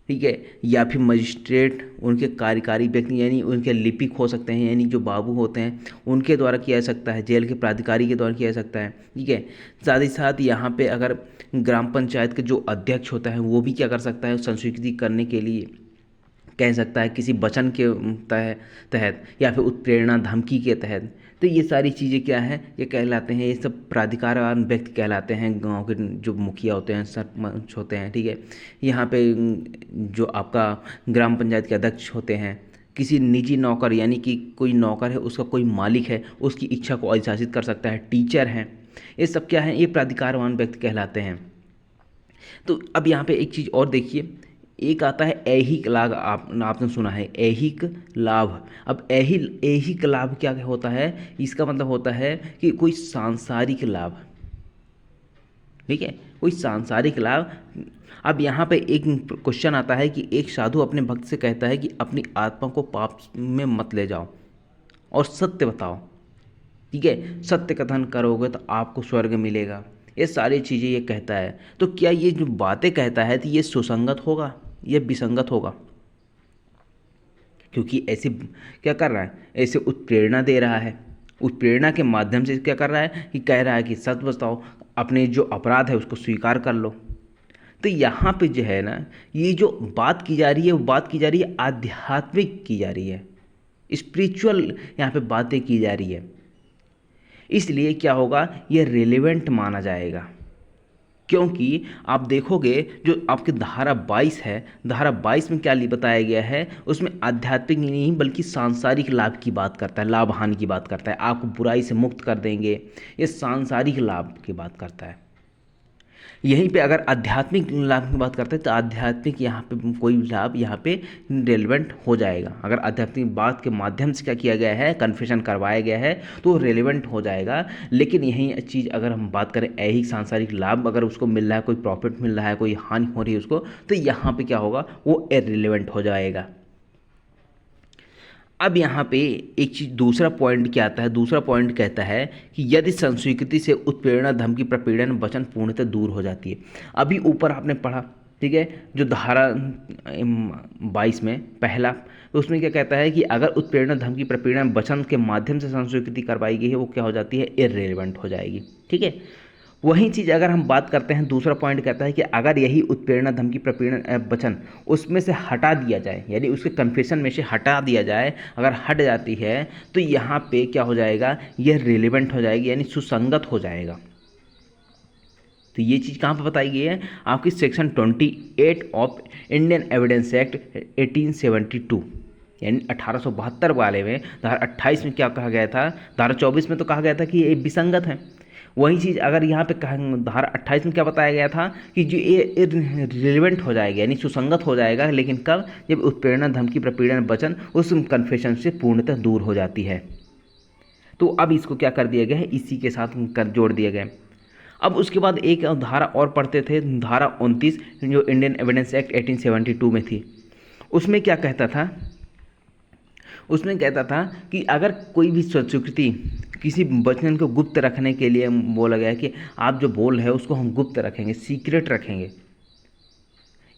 ठीक है, या फिर मजिस्ट्रेट, उनके कार्यकारी व्यक्ति यानी उनके लिपिक हो सकते हैं, यानी जो बाबू होते हैं उनके द्वारा किया जा सकता है, जेल के प्राधिकारी के द्वारा किया जा सकता है, ठीक है। साथ ही साथ यहाँ पे अगर ग्राम पंचायत के जो अध्यक्ष होता है वो भी क्या कर सकता है, संस्वीकृति करने के लिए कह सकता है किसी वचन के तहत या फिर उत्प्रेरणा, धमकी के तहत। तो ये सारी चीज़ें क्या है, ये कहलाते हैं, ये सब प्राधिकारवान व्यक्ति कहलाते हैं। गांव के जो मुखिया होते हैं, सरपंच होते हैं, ठीक है, यहाँ पे जो आपका ग्राम पंचायत के अध्यक्ष होते हैं, किसी निजी नौकर, यानी कि कोई नौकर है उसका कोई मालिक है, उसकी इच्छा को अधिशासित कर सकता है, टीचर हैं, ये सब क्या है, ये प्राधिकारवान व्यक्ति कहलाते हैं। तो अब यहाँ पे एक चीज़ और देखिए, एक आता है ऐहिक लाभ, आपने सुना है ऐहिक लाभ। अब ऐहिक लाभ क्या होता है, इसका मतलब होता है कि कोई सांसारिक लाभ, ठीक है, कोई सांसारिक लाभ। अब यहाँ पे एक क्वेश्चन आता है कि एक साधु अपने भक्त से कहता है कि अपनी आत्मा को पाप में मत ले जाओ और सत्य बताओ, ठीक है, सत्य कथन करोगे तो आपको स्वर्ग मिलेगा, ये सारी चीज़ें ये कहता है। तो क्या ये जो बातें कहता है तो ये सुसंगत होगा या विसंगत होगा? क्योंकि ऐसे क्या कर रहा है, ऐसे उत्प्रेरणा दे रहा है, उत्प्रेरणा के माध्यम से क्या कर रहा है कि कह रहा है कि सच बताओ, अपने जो अपराध है उसको स्वीकार कर लो। तो यहाँ पे जो है ना, ये जो बात की जा रही है वो बात की जा रही है आध्यात्मिक की जा रही है, स्पिरिचुअल यहाँ पे बातें की जा रही है। इसलिए क्या होगा, ये रिलेवेंट माना जाएगा। क्योंकि आप देखोगे जो आपकी धारा 22 है, धारा 22 में क्या बताया गया है, उसमें आध्यात्मिक नहीं बल्कि सांसारिक लाभ की बात करता है, लाभ हानि की बात करता है, आपको बुराई से मुक्त कर देंगे, ये सांसारिक लाभ की बात करता है। यहीं पे अगर आध्यात्मिक लाभ की बात करते हैं तो आध्यात्मिक यहाँ पे कोई लाभ यहाँ पे रेलेवेंट हो जाएगा। अगर आध्यात्मिक बात के माध्यम से क्या किया गया है, कन्फेशन करवाया गया है, तो रेलेवेंट हो जाएगा। लेकिन यही चीज़ अगर हम बात करें ऐहिक सांसारिक लाभ अगर उसको मिल रहा है, कोई प्रॉफिट मिल रहा है, कोई हानि हो रही है उसको, तो यहाँ पे क्या होगा, वो इररिलेवेंट हो जाएगा। अब यहाँ पे एक चीज़ दूसरा पॉइंट क्या आता है, दूसरा पॉइंट कहता है कि यदि संस्वीकृति से उत्प्रेरणा धमकी प्रपीड़न वचन पूर्णतः दूर हो जाती है। अभी ऊपर आपने पढ़ा, ठीक है, जो धारा 22 में पहला, तो उसमें क्या कहता है कि अगर उत्प्रेरणा धमकी प्रपीड़न वचन के माध्यम से संस्वीकृति करवाई गई है, वो क्या हो जाती है, इररिलेवेंट हो जाएगी। ठीक है, वही चीज़ अगर हम बात करते हैं, दूसरा पॉइंट कहता है कि अगर यही उत्प्रेरणा धमकी प्रपीड़न वचन उसमें से हटा दिया जाए, यानी उसके कन्फेशन में से हटा दिया जाए, अगर हट जाती है तो यहाँ पे क्या हो जाएगा, यह रिलेवेंट हो जाएगी, यानी सुसंगत हो जाएगा। तो ये चीज़ कहाँ पर बताई गई है, आपकी section 28 of Indian evidence act 1872, यानी 1872 वाले में धारा 28 में क्या कहा गया था, धारा 24 में तो कहा गया था कि ये विसंगत है। वही चीज़ अगर यहाँ पे धारा 28 में क्या बताया गया था कि जो ये रिलेवेंट हो जाएगा, यानी सुसंगत हो जाएगा, लेकिन कब, जब उत्प्रेरणा धमकी प्रपीड़न वचन उस कन्फेशन से पूर्णतः दूर हो जाती है। तो अब इसको क्या कर दिया गया है, इसी के साथ कर जोड़ दिया गया। अब उसके बाद एक धारा और पढ़ते थे, धारा 29 जो इंडियन एविडेंस एक्ट 1872 में थी। उसमें क्या कहता था, उसमें कहता था कि अगर कोई भी स्वीकृति किसी वचन को गुप्त रखने के लिए बोला गया कि आप जो बोल रहे हो उसको हम गुप्त रखेंगे, सीक्रेट रखेंगे,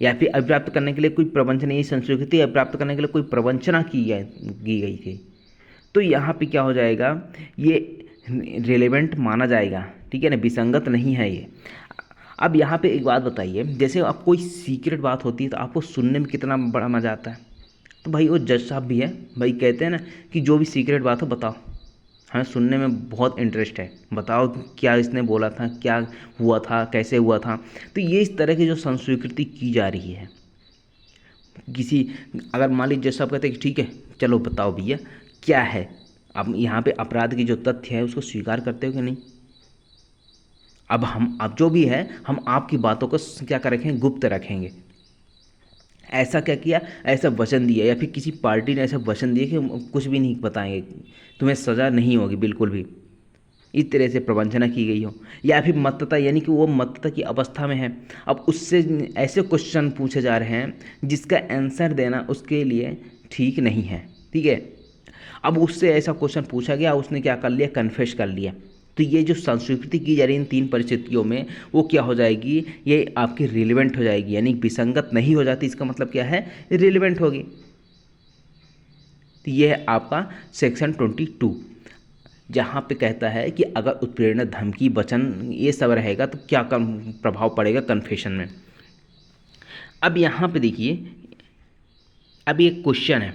या फिर अभिप्राप्त करने के लिए कोई प्रवंचना, ये संस्कृति अभिप्राप्त करने के लिए कोई प्रवंचना की गई थी, तो यहाँ पे क्या हो जाएगा, ये रिलेवेंट माना जाएगा। ठीक है ना, विसंगत नहीं है ये। अब यहाँ पे एक बात बताइए, जैसे अब कोई सीक्रेट बात होती है तो आपको सुनने में कितना बड़ा मज़ा आता है। तो भाई वो जज साहब भी है भाई, कहते हैं ना कि जो भी सीक्रेट बात हो बताओ, हमें सुनने में बहुत इंटरेस्ट है, बताओ क्या इसने बोला था, क्या हुआ था, कैसे हुआ था। तो ये इस तरह की जो संस्वीकृति की जा रही है, किसी अगर मान लीजिए जज साहब कहते हैं कि ठीक है चलो बताओ भैया क्या है, अब यहाँ पे अपराध की जो तथ्य है उसको स्वीकार करते हो कि नहीं, अब जो भी है हम आपकी बातों को क्या कर रखेंगे, गुप्त रखेंगे। ऐसा क्या किया, ऐसा वचन दिया, या फिर किसी पार्टी ने ऐसा वचन दिया कि कुछ भी नहीं बताएंगे, तुम्हें सज़ा नहीं होगी बिल्कुल भी, इस तरह से प्रवंचना की गई हो। या फिर मत्तता, यानी कि वो मत्तता की अवस्था में है, अब उससे ऐसे क्वेश्चन पूछे जा रहे हैं जिसका आंसर देना उसके लिए ठीक नहीं है। ठीक है, अब उससे ऐसा क्वेश्चन पूछा गया, उसने क्या कर लिया, कन्फेस कर लिया। तो ये जो संस्वीकृति की जा रही इन तीन परिस्थितियों में वो क्या हो जाएगी, ये आपकी रिलेवेंट हो जाएगी, यानी विसंगत नहीं हो जाती, इसका मतलब क्या है, रिलेवेंट होगी। तो ये है आपका सेक्शन 22, जहाँ पे कहता है कि अगर उत्प्रेरणा धमकी वचन ये सब रहेगा तो क्या प्रभाव पड़ेगा कन्फेशन में। अब यहाँ पे देखिए, अब ये क्वेश्चन है,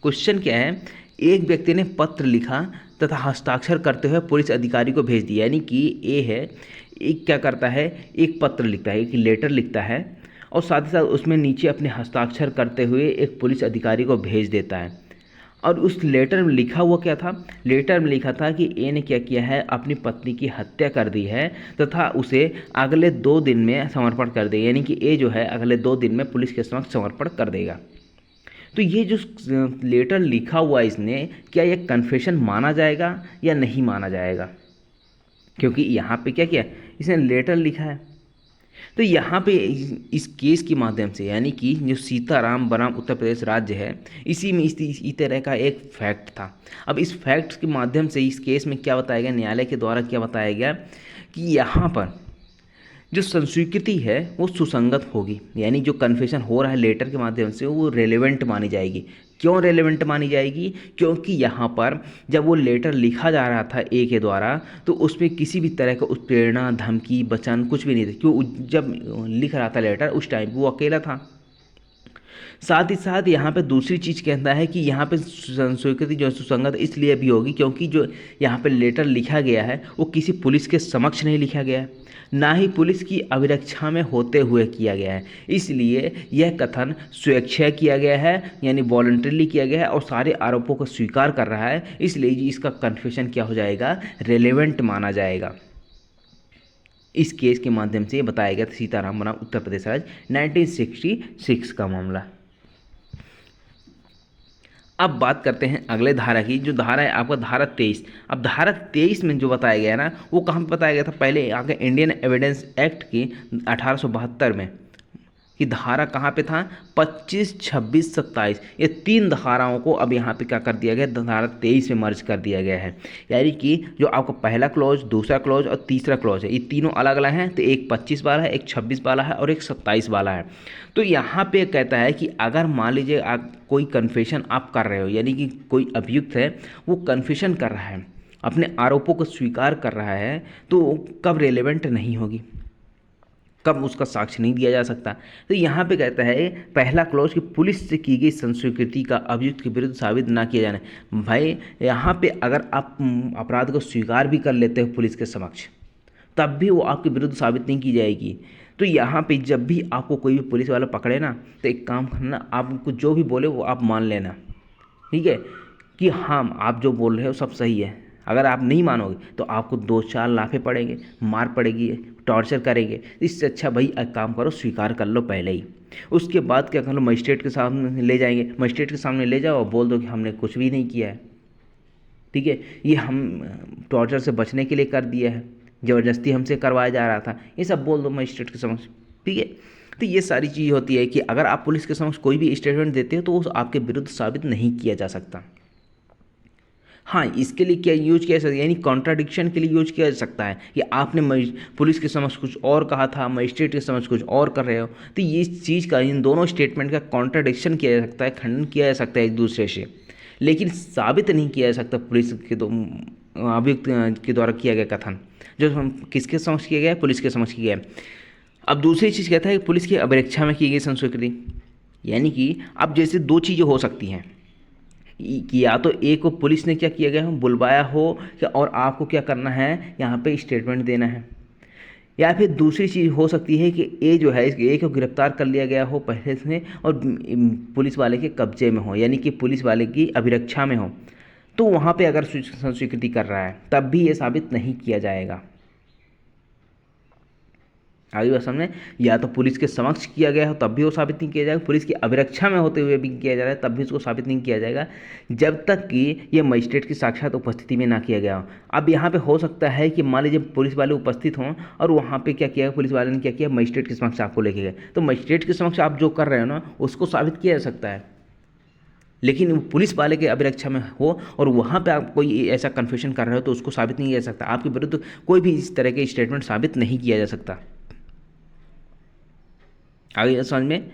क्वेश्चन क्या है, एक व्यक्ति ने पत्र लिखा तथा हस्ताक्षर करते हुए पुलिस अधिकारी को भेज दिया, यानी कि ए है, एक क्या करता है, एक पत्र लिखता है, एक लेटर लिखता है, और साथ ही साथ उसमें नीचे अपने हस्ताक्षर करते हुए एक पुलिस अधिकारी को भेज देता है। और उस लेटर में लिखा हुआ क्या था, लेटर में लिखा था कि ए ने क्या किया है, अपनी पत्नी की हत्या कर दी है तथा उसे अगले 2 दिन में समर्पण कर देगा, यानी कि ए जो है अगले 2 दिन में पुलिस के समक्ष समर्पण कर देगा। तो ये जो लेटर लिखा हुआ इसने, क्या ये कन्फेशन माना जाएगा या नहीं माना जाएगा, क्योंकि यहाँ पे क्या किया, इसने लेटर लिखा है। तो यहाँ पे इस केस के माध्यम से, यानी कि जो सीताराम बनाम उत्तर प्रदेश राज्य है, इसी में इसी तरह का एक फैक्ट था। अब इस फैक्ट के माध्यम से इस केस में क्या बताया गया, न्यायालय के द्वारा क्या बताया गया कि यहाँ पर जो संस्वीकृति है वो सुसंगत होगी, यानी जो कन्फेशन हो रहा है लेटर के माध्यम से वो रेलेवेंट मानी जाएगी। क्यों रेलेवेंट मानी जाएगी? क्योंकि यहाँ पर जब वो लेटर लिखा जा रहा था ए के द्वारा तो उसमें किसी भी तरह का उत्प्रेरणा, धमकी, वचन कुछ भी नहीं था। क्यों? जब लिख रहा था लेटर उस टाइम वो अकेला था। साथ ही साथ यहाँ पे दूसरी चीज़ कहता है कि यहाँ पे स्वीकृति जो है सुसंगत इसलिए भी होगी क्योंकि जो यहाँ पे लेटर लिखा गया है वो किसी पुलिस के समक्ष नहीं लिखा गया है, ना ही पुलिस की अभिरक्षा में होते हुए किया गया है। इसलिए यह कथन स्वेच्छा किया गया है, यानी वॉलंटरली किया गया है और सारे आरोपों को स्वीकार कर रहा है। इसलिए इसका कन्फेशन क्या हो जाएगा? रेलेवेंट माना जाएगा। इस केस के माध्यम से बताया गया था सीताराम बनाम उत्तर प्रदेश राज्य 1966 का मामला। अब बात करते हैं अगले धारा की, जो धारा है आपका धारा 23। अब धारा 23 में जो बताया गया ना वो कहाँ पे बताया गया था? पहले आगे इंडियन एविडेंस एक्ट की 1872 में कि धारा कहाँ पे था? 25, 26, 27, ये 3 धाराओं को अब यहाँ पे क्या कर दिया गया? धारा 23 में मर्ज कर दिया गया है। यानी कि जो आपका पहला क्लॉज, दूसरा क्लॉज और तीसरा क्लॉज है, ये तीनों अलग अलग हैं। तो एक 25 वाला है, एक 26 वाला है और एक 27 वाला है। तो यहाँ पे कहता है कि अगर मान लीजिए आप कोई कन्फेशन आप कर रहे हो, यानी कि कोई अभियुक्त है वो कन्फेशन कर रहा है, अपने आरोपों को स्वीकार कर रहा है, तो कब रेलेवेंट नहीं होगी, कब उसका साक्ष्य नहीं दिया जा सकता? तो यहाँ पे कहता है पहला क्लॉज कि पुलिस से की गई संस्वीकृति का अभियुक्त के विरुद्ध साबित ना किया जाना। भाई यहाँ पे अगर आप अपराध को स्वीकार भी कर लेते हो पुलिस के समक्ष, तब भी वो आपके विरुद्ध साबित नहीं की जाएगी। तो यहाँ पे जब भी आपको कोई भी पुलिस वाला पकड़े ना, तो एक काम करना, आपको जो भी बोले वो आप मान लेना, ठीक है, कि हाँ आप जो बोल रहे हो सब सही है। अगर आप नहीं मानोगे तो आपको 2-4 लाफे पड़ेंगे, मार पड़ेगी, टॉर्चर करेंगे। इससे अच्छा भाई एक काम करो, स्वीकार कर लो पहले ही। उसके बाद क्या कर लो, मजिस्ट्रेट के सामने ले जाएंगे, मजिस्ट्रेट के सामने ले जाओ और बोल दो कि हमने कुछ भी नहीं किया है, ठीक है, ये हम टॉर्चर से बचने के लिए कर दिया है, ज़बरदस्ती हमसे करवाया जा रहा था, ये सब बोल दो मजिस्ट्रेट के समक्ष, ठीक है। तो ये सारी चीज़ होती है कि अगर आप पुलिस के समक्ष कोई भी स्टेटमेंट देते हो तो वो आपके विरुद्ध साबित नहीं किया जा सकता। हाँ, इसके लिए क्या यूज किया जा सकता है, यानी कॉन्ट्राडिक्शन के लिए यूज किया जा सकता है कि आपने पुलिस के समक्ष कुछ और कहा था, मजिस्ट्रेट के समक्ष कुछ और कर रहे हो। तो ये चीज़ का, इन दोनों स्टेटमेंट का कॉन्ट्राडिक्शन किया जा सकता है, खंडन किया जा सकता है एक दूसरे से, लेकिन साबित नहीं किया जा सकता पुलिस के अभियुक्त के द्वारा किया गया कथन, जो हम किसके समक्ष किया गया है? पुलिस के समक्ष किया गया है। अब दूसरी चीज़ कहता है कि पुलिस की अभिरक्षा में की गई संस्वीकृति, यानी कि अब जैसे 2 चीज़ें हो सकती हैं कि या तो ए को पुलिस ने क्या किया गया हो, बुलवाया हो, और आपको क्या करना है, यहाँ पे स्टेटमेंट देना है, या फिर दूसरी चीज़ हो सकती है कि ए जो है, इस ए को गिरफ्तार कर लिया गया हो पहले से और पुलिस वाले के कब्जे में हो, यानी कि पुलिस वाले की अभिरक्षा में हो, तो वहाँ पे अगर स्वीकृति कर रहा है तब भी ये साबित नहीं किया जाएगा। आगे बात समझे, या तो पुलिस के समक्ष किया गया हो तब भी वो साबित नहीं किया जाएगा, पुलिस की अभिरक्षा में होते हुए भी किया जा रहा है तब भी उसको साबित नहीं किया जाएगा, जब तक कि ये मजिस्ट्रेट की साक्षात उपस्थिति में ना किया गया हो। अब यहाँ पे हो सकता है कि मान लीजिए पुलिस वाले उपस्थित हों और वहाँ पे क्या किया, पुलिस वाले ने क्या किया, मजिस्ट्रेट के समक्ष आपको लेके गए, तो मजिस्ट्रेट के समक्ष आप जो कर रहे हो ना उसको साबित किया जा सकता है, लेकिन वो पुलिस वाले के अभिरक्षा में हो और वहाँ पे आप कोई ऐसा कन्फेशन कर रहे हो तो उसको साबित नहीं किया जा सकता, आपके विरुद्ध कोई भी इस तरह के स्टेटमेंट साबित नहीं किया जा सकता। आगे समझ में,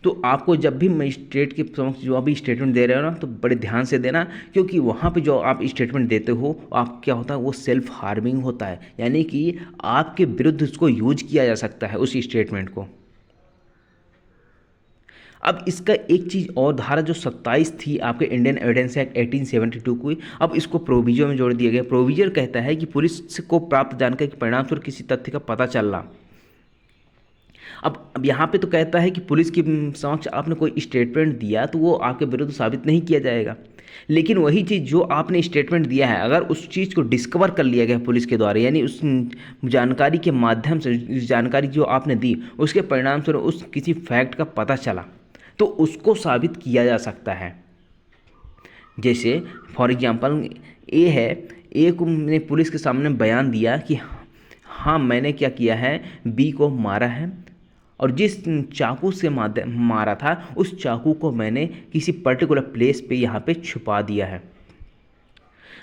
तो आपको जब भी मजिस्ट्रेट के समक्ष जो भी स्टेटमेंट दे रहे हो ना तो बड़े ध्यान से देना, क्योंकि वहाँ पे जो आप स्टेटमेंट देते हो आप क्या होता है, वो सेल्फ हार्मिंग होता है, यानी कि आपके विरुद्ध उसको यूज किया जा सकता है उस स्टेटमेंट को। अब इसका एक चीज़ और, धारा जो 27 थी आपके इंडियन एविडेंस एक्ट 1872 की, अब इसको प्रोविजन में जोड़ दिया गया। प्रोविजन कहता है कि पुलिस को प्राप्त जानकारी के परिणामस्वरूप किसी तथ्य का पता चलना। अब यहाँ पे तो कहता है कि पुलिस के समक्ष आपने कोई स्टेटमेंट दिया तो वो आपके विरुद्ध साबित नहीं किया जाएगा, लेकिन वही चीज़ जो आपने स्टेटमेंट दिया है अगर उस चीज़ को डिस्कवर कर लिया गया पुलिस के द्वारा, यानी उस जानकारी के माध्यम से, जानकारी जो आपने दी उसके परिणाम स्वरूप उस किसी फैक्ट का पता चला, तो उसको साबित किया जा सकता है। जैसे फॉर एग्जांपल ए है, ए को ने पुलिस के सामने बयान दिया कि हाँ मैंने क्या किया है, बी को मारा है और जिस चाकू से मारा था उस चाकू को मैंने किसी पर्टिकुलर प्लेस पे यहाँ पे छुपा दिया है।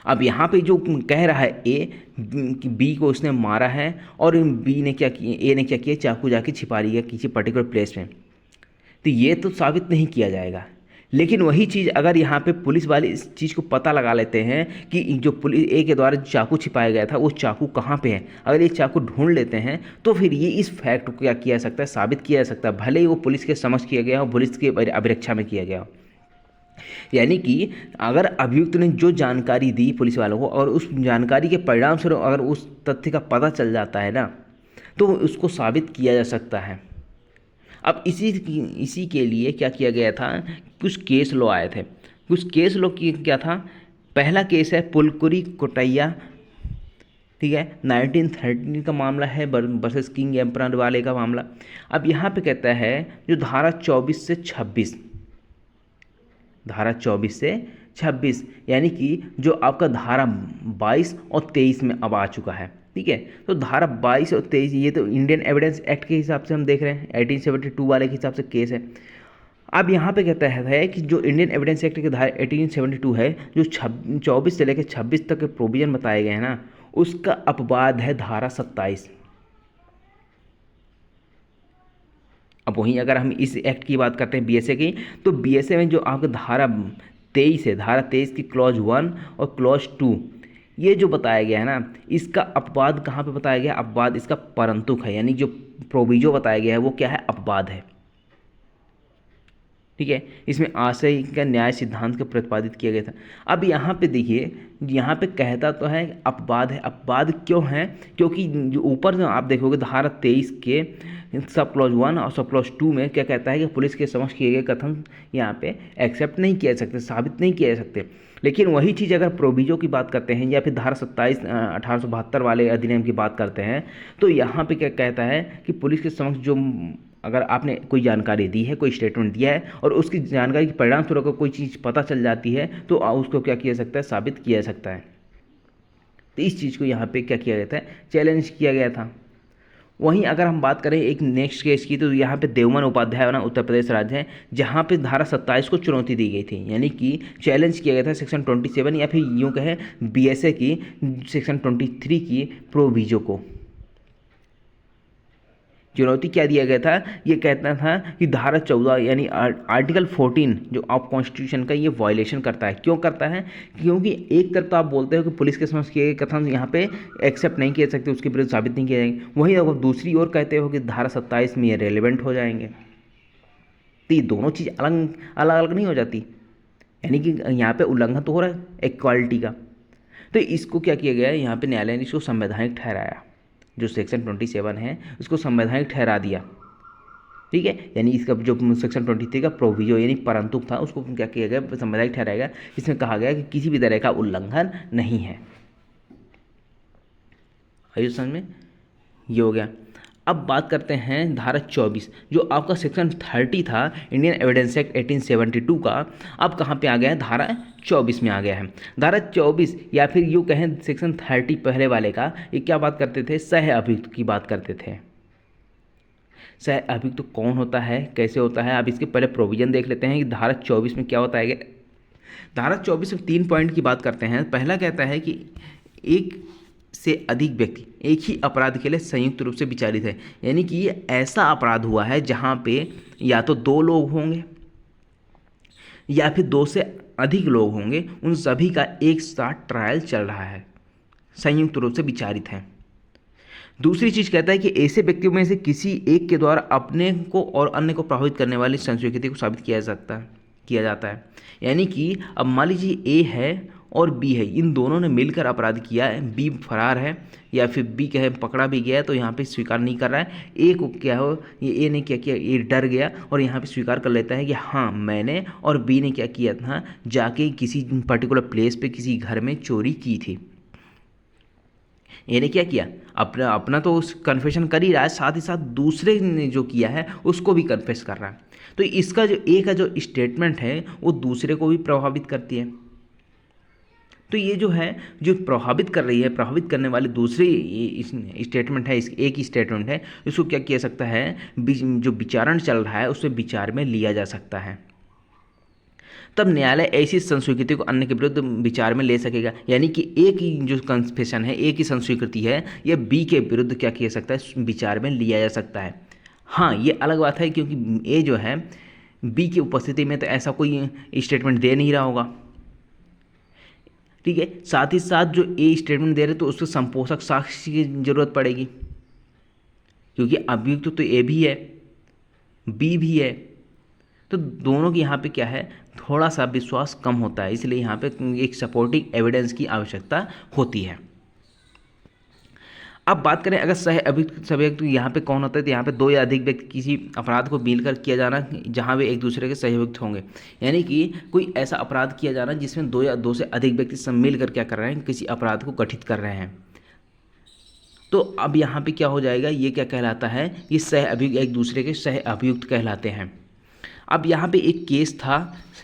अब यहाँ पे जो कह रहा है ए कि बी को उसने मारा है और बी ने क्या किया, ए ने क्या किया, चाकू जाके छिपा लिया किसी पर्टिकुलर प्लेस में, तो ये तो साबित नहीं किया जाएगा। लेकिन वही चीज़ अगर यहाँ पे पुलिस वाले इस चीज़ को पता लगा लेते हैं कि जो पुलिस ए के द्वारा चाकू छिपाया गया था वो चाकू कहाँ पे है, अगर ये चाकू ढूंढ लेते हैं तो फिर ये इस फैक्ट को क्या किया जा सकता है, साबित किया जा सकता है, भले ही वो पुलिस के समक्ष किया गया हो, पुलिस की अभिरक्षा में किया गया हो। यानी कि अगर अभियुक्त ने जो जानकारी दी पुलिस वालों को और उस जानकारी के परिणाम स्वरूप अगर उस तथ्य का पता चल जाता है ना, तो उसको साबित किया जा सकता है। अब इसी के लिए क्या किया गया था, कुछ केस लॉ आए थे। कुछ केस लॉ की क्या था, पहला केस है पुलकुरी कोटैया, ठीक है, 1913 का मामला है वर्सेस किंग एम्परर वाले का मामला। अब यहाँ पे कहता है जो धारा 24 से 26, धारा 24 से 26 यानी कि जो आपका धारा 22 और 23 में अब आ चुका है, ठीक है। तो धारा 22 और 23 ये तो इंडियन एविडेंस एक्ट के हिसाब से हम देख रहे हैं, 1872 वाले के हिसाब से केस है। अब यहाँ पे कहता है कि जो इंडियन एविडेंस एक्ट के धारा 1872 है, जो 24 से लेकर 26 तक के प्रोविजन बताए गए हैं ना, उसका अपवाद है धारा 27। अब वहीं अगर हम इस एक्ट की बात करते हैं बीएसए की, तो बीएसए में जो आपका धारा 23 है, धारा 23 की क्लॉज 1 और क्लॉज 2 ये जो बताया गया है ना, इसका अपवाद कहाँ पे बताया गया, अपवाद इसका परंतुक है, यानी जो प्रोविजो बताया गया है वो क्या है, अपवाद है, ठीक है। इसमें आशय का न्याय सिद्धांत को प्रतिपादित किया गया था। अब यहाँ पे देखिए, यहाँ पे कहता तो है अपवाद है, अपवाद क्यों है, क्योंकि जो ऊपर जो आप देखोगे धारा 23 के सब क्लॉज 1 और सब क्लॉज 2 में क्या कहता है कि पुलिस के समक्ष किए गए कथन यहाँ पे एक्सेप्ट नहीं किए जा सकते, साबित नहीं किए जा सकते। लेकिन वही चीज़ अगर प्रोविजो की बात करते हैं या फिर धारा 27 1872 वाले अधिनियम की बात करते हैं, तो यहाँ पे क्या कहता है कि पुलिस के समक्ष जो अगर आपने कोई जानकारी दी है, कोई स्टेटमेंट दिया है और उसकी जानकारी के परिणाम स्वरूप कोई चीज़ पता चल जाती है, तो उसको क्या किया जा सकता है, साबित किया जा सकता है। तो इस चीज़ को यहाँ पे क्या किया गया था, चैलेंज किया गया था। वहीं अगर हम बात करें एक नेक्स्ट केस की, तो यहाँ पे देवमन उपाध्याय ना उत्तर प्रदेश राज्य है, जहाँ पे धारा 27 को चुनौती दी गई थी, यानी कि चैलेंज किया गया था सेक्शन 27 या फिर यूँ कहें बीएसए की सेक्शन 23 की प्रोविजो को। चुनौती क्या दिया गया था, ये कहता था कि धारा 14 यानी आर्टिकल 14 जो आप कॉन्स्टिट्यूशन का ये वायलेशन करता है। क्यों करता है, क्योंकि एक तरफ तो आप बोलते हो कि पुलिस के समक्ष किए गए कथन यहाँ पे एक्सेप्ट नहीं किए सकते, उसके विरुद्ध साबित नहीं किए जाएंगे, वहीं अगर दूसरी ओर कहते हो कि धारा 27 में ये रेलिवेंट हो जाएंगे। तो ये दोनों चीज़ अलग अलग नहीं हो जाती, यानी कि यहाँ पे उल्लंघन तो हो रहा है इक्वालिटी का। तो इसको क्या किया गया है, यहाँ पे न्यायालय ने इसको संवैधानिक ठहराया, जो सेक्शन 27 है उसको संवैधानिक ठहरा दिया, ठीक है। यानी इसका जो सेक्शन 23 का प्रोविजो यानी परंतुक था, उसको क्या किया गया, संवैधानिक ठहराया गया। इसमें कहा गया कि किसी भी तरह का उल्लंघन नहीं है। आइए समझ में, ये हो गया। अब बात करते हैं धारा 24, जो आपका सेक्शन 30 था इंडियन एविडेंस एक्ट 1872 का, अब कहाँ पे आ गया है, धारा 24 में आ गया है। धारा 24 या फिर यूँ कहें सेक्शन 30 पहले वाले का, ये क्या बात करते थे, सह अभियुक्त की बात करते थे। सह अभियुक्त कौन होता है, कैसे होता है, अब इसके पहले प्रोविजन देख लेते हैं कि धारा 24 में क्या होता है। धारा 24 में 3 पॉइंट की बात करते हैं। पहला कहता है कि एक से अधिक व्यक्ति एक ही अपराध के लिए संयुक्त रूप से विचारित है, यानी कि ये ऐसा अपराध हुआ है जहाँ पे या तो 2 लोग होंगे या फिर 2 से अधिक लोग होंगे, उन सभी का एक साथ ट्रायल चल रहा है, संयुक्त रूप से विचारित है। दूसरी चीज़ कहता है कि ऐसे व्यक्तियों में से किसी एक के द्वारा अपने को और अन्य को प्रभावित करने वाली संस्वीकृति को साबित किया जाता है। यानी कि अब मान लीजिए ए है और बी है, इन दोनों ने मिलकर अपराध किया है, बी फरार है या फिर बी कहे पकड़ा भी गया है तो यहाँ पे स्वीकार नहीं कर रहा है। ए को क्या हो, ये ए ने क्या किया, ए डर गया और यहाँ पे स्वीकार कर लेता है कि हाँ मैंने और बी ने क्या किया था, जाके किसी पर्टिकुलर प्लेस पे किसी घर में चोरी की थी। ए ने क्या किया, अपना तो उस कन्फेशन कर ही रहा है, साथ ही साथ दूसरे ने जो किया है उसको भी कन्फेस कर रहा है। तो इसका जो ए का जो स्टेटमेंट है वो दूसरे को भी प्रभावित करती है। तो ये जो है, जो प्रभावित कर रही है, प्रभावित करने वाली दूसरी स्टेटमेंट है, इस एक ही स्टेटमेंट है, इसको क्या किया सकता है, जो विचारण चल रहा है उससे विचार में लिया जा सकता है। तब न्यायालय ऐसी संस्वीकृति को अन्य के विरुद्ध विचार में ले सकेगा। यानी कि ए की जो कन्फेशन है, ए की संस्वीकृति है, यह बी के विरुद्ध क्या किया सकता है, विचार में लिया जा सकता है। हाँ, ये अलग बात है क्योंकि ए जो है बी की उपस्थिति में तो ऐसा कोई स्टेटमेंट दे नहीं रहा होगा, ठीक है। साथ ही साथ जो ए स्टेटमेंट दे रहे तो उसको संपोषक साक्ष्य की जरूरत पड़ेगी, क्योंकि अभियुक्त तो ए भी है, बी भी है, तो दोनों की यहाँ पे क्या है, थोड़ा सा विश्वास कम होता है, इसलिए यहाँ पे एक सपोर्टिंग एविडेंस की आवश्यकता होती है। अब बात करें अगर सह अभियुक्त सह यहाँ पे कौन होता है, तो यहाँ पे दो या अधिक व्यक्ति किसी अपराध को मिलकर किया जाना जहाँ वे एक दूसरे के सहयुक्त होंगे। यानी कि कोई ऐसा अपराध किया जाना जिसमें दो या दो से अधिक व्यक्ति सब मिलकर क्या कर रहे हैं, किसी अपराध को गठित कर रहे हैं। तो अब यहाँ पे क्या हो जाएगा, ये क्या कहलाता है, ये सह अभियुक्त एक दूसरे के सह अभियुक्त कहलाते हैं। अब यहाँ पे एक केस था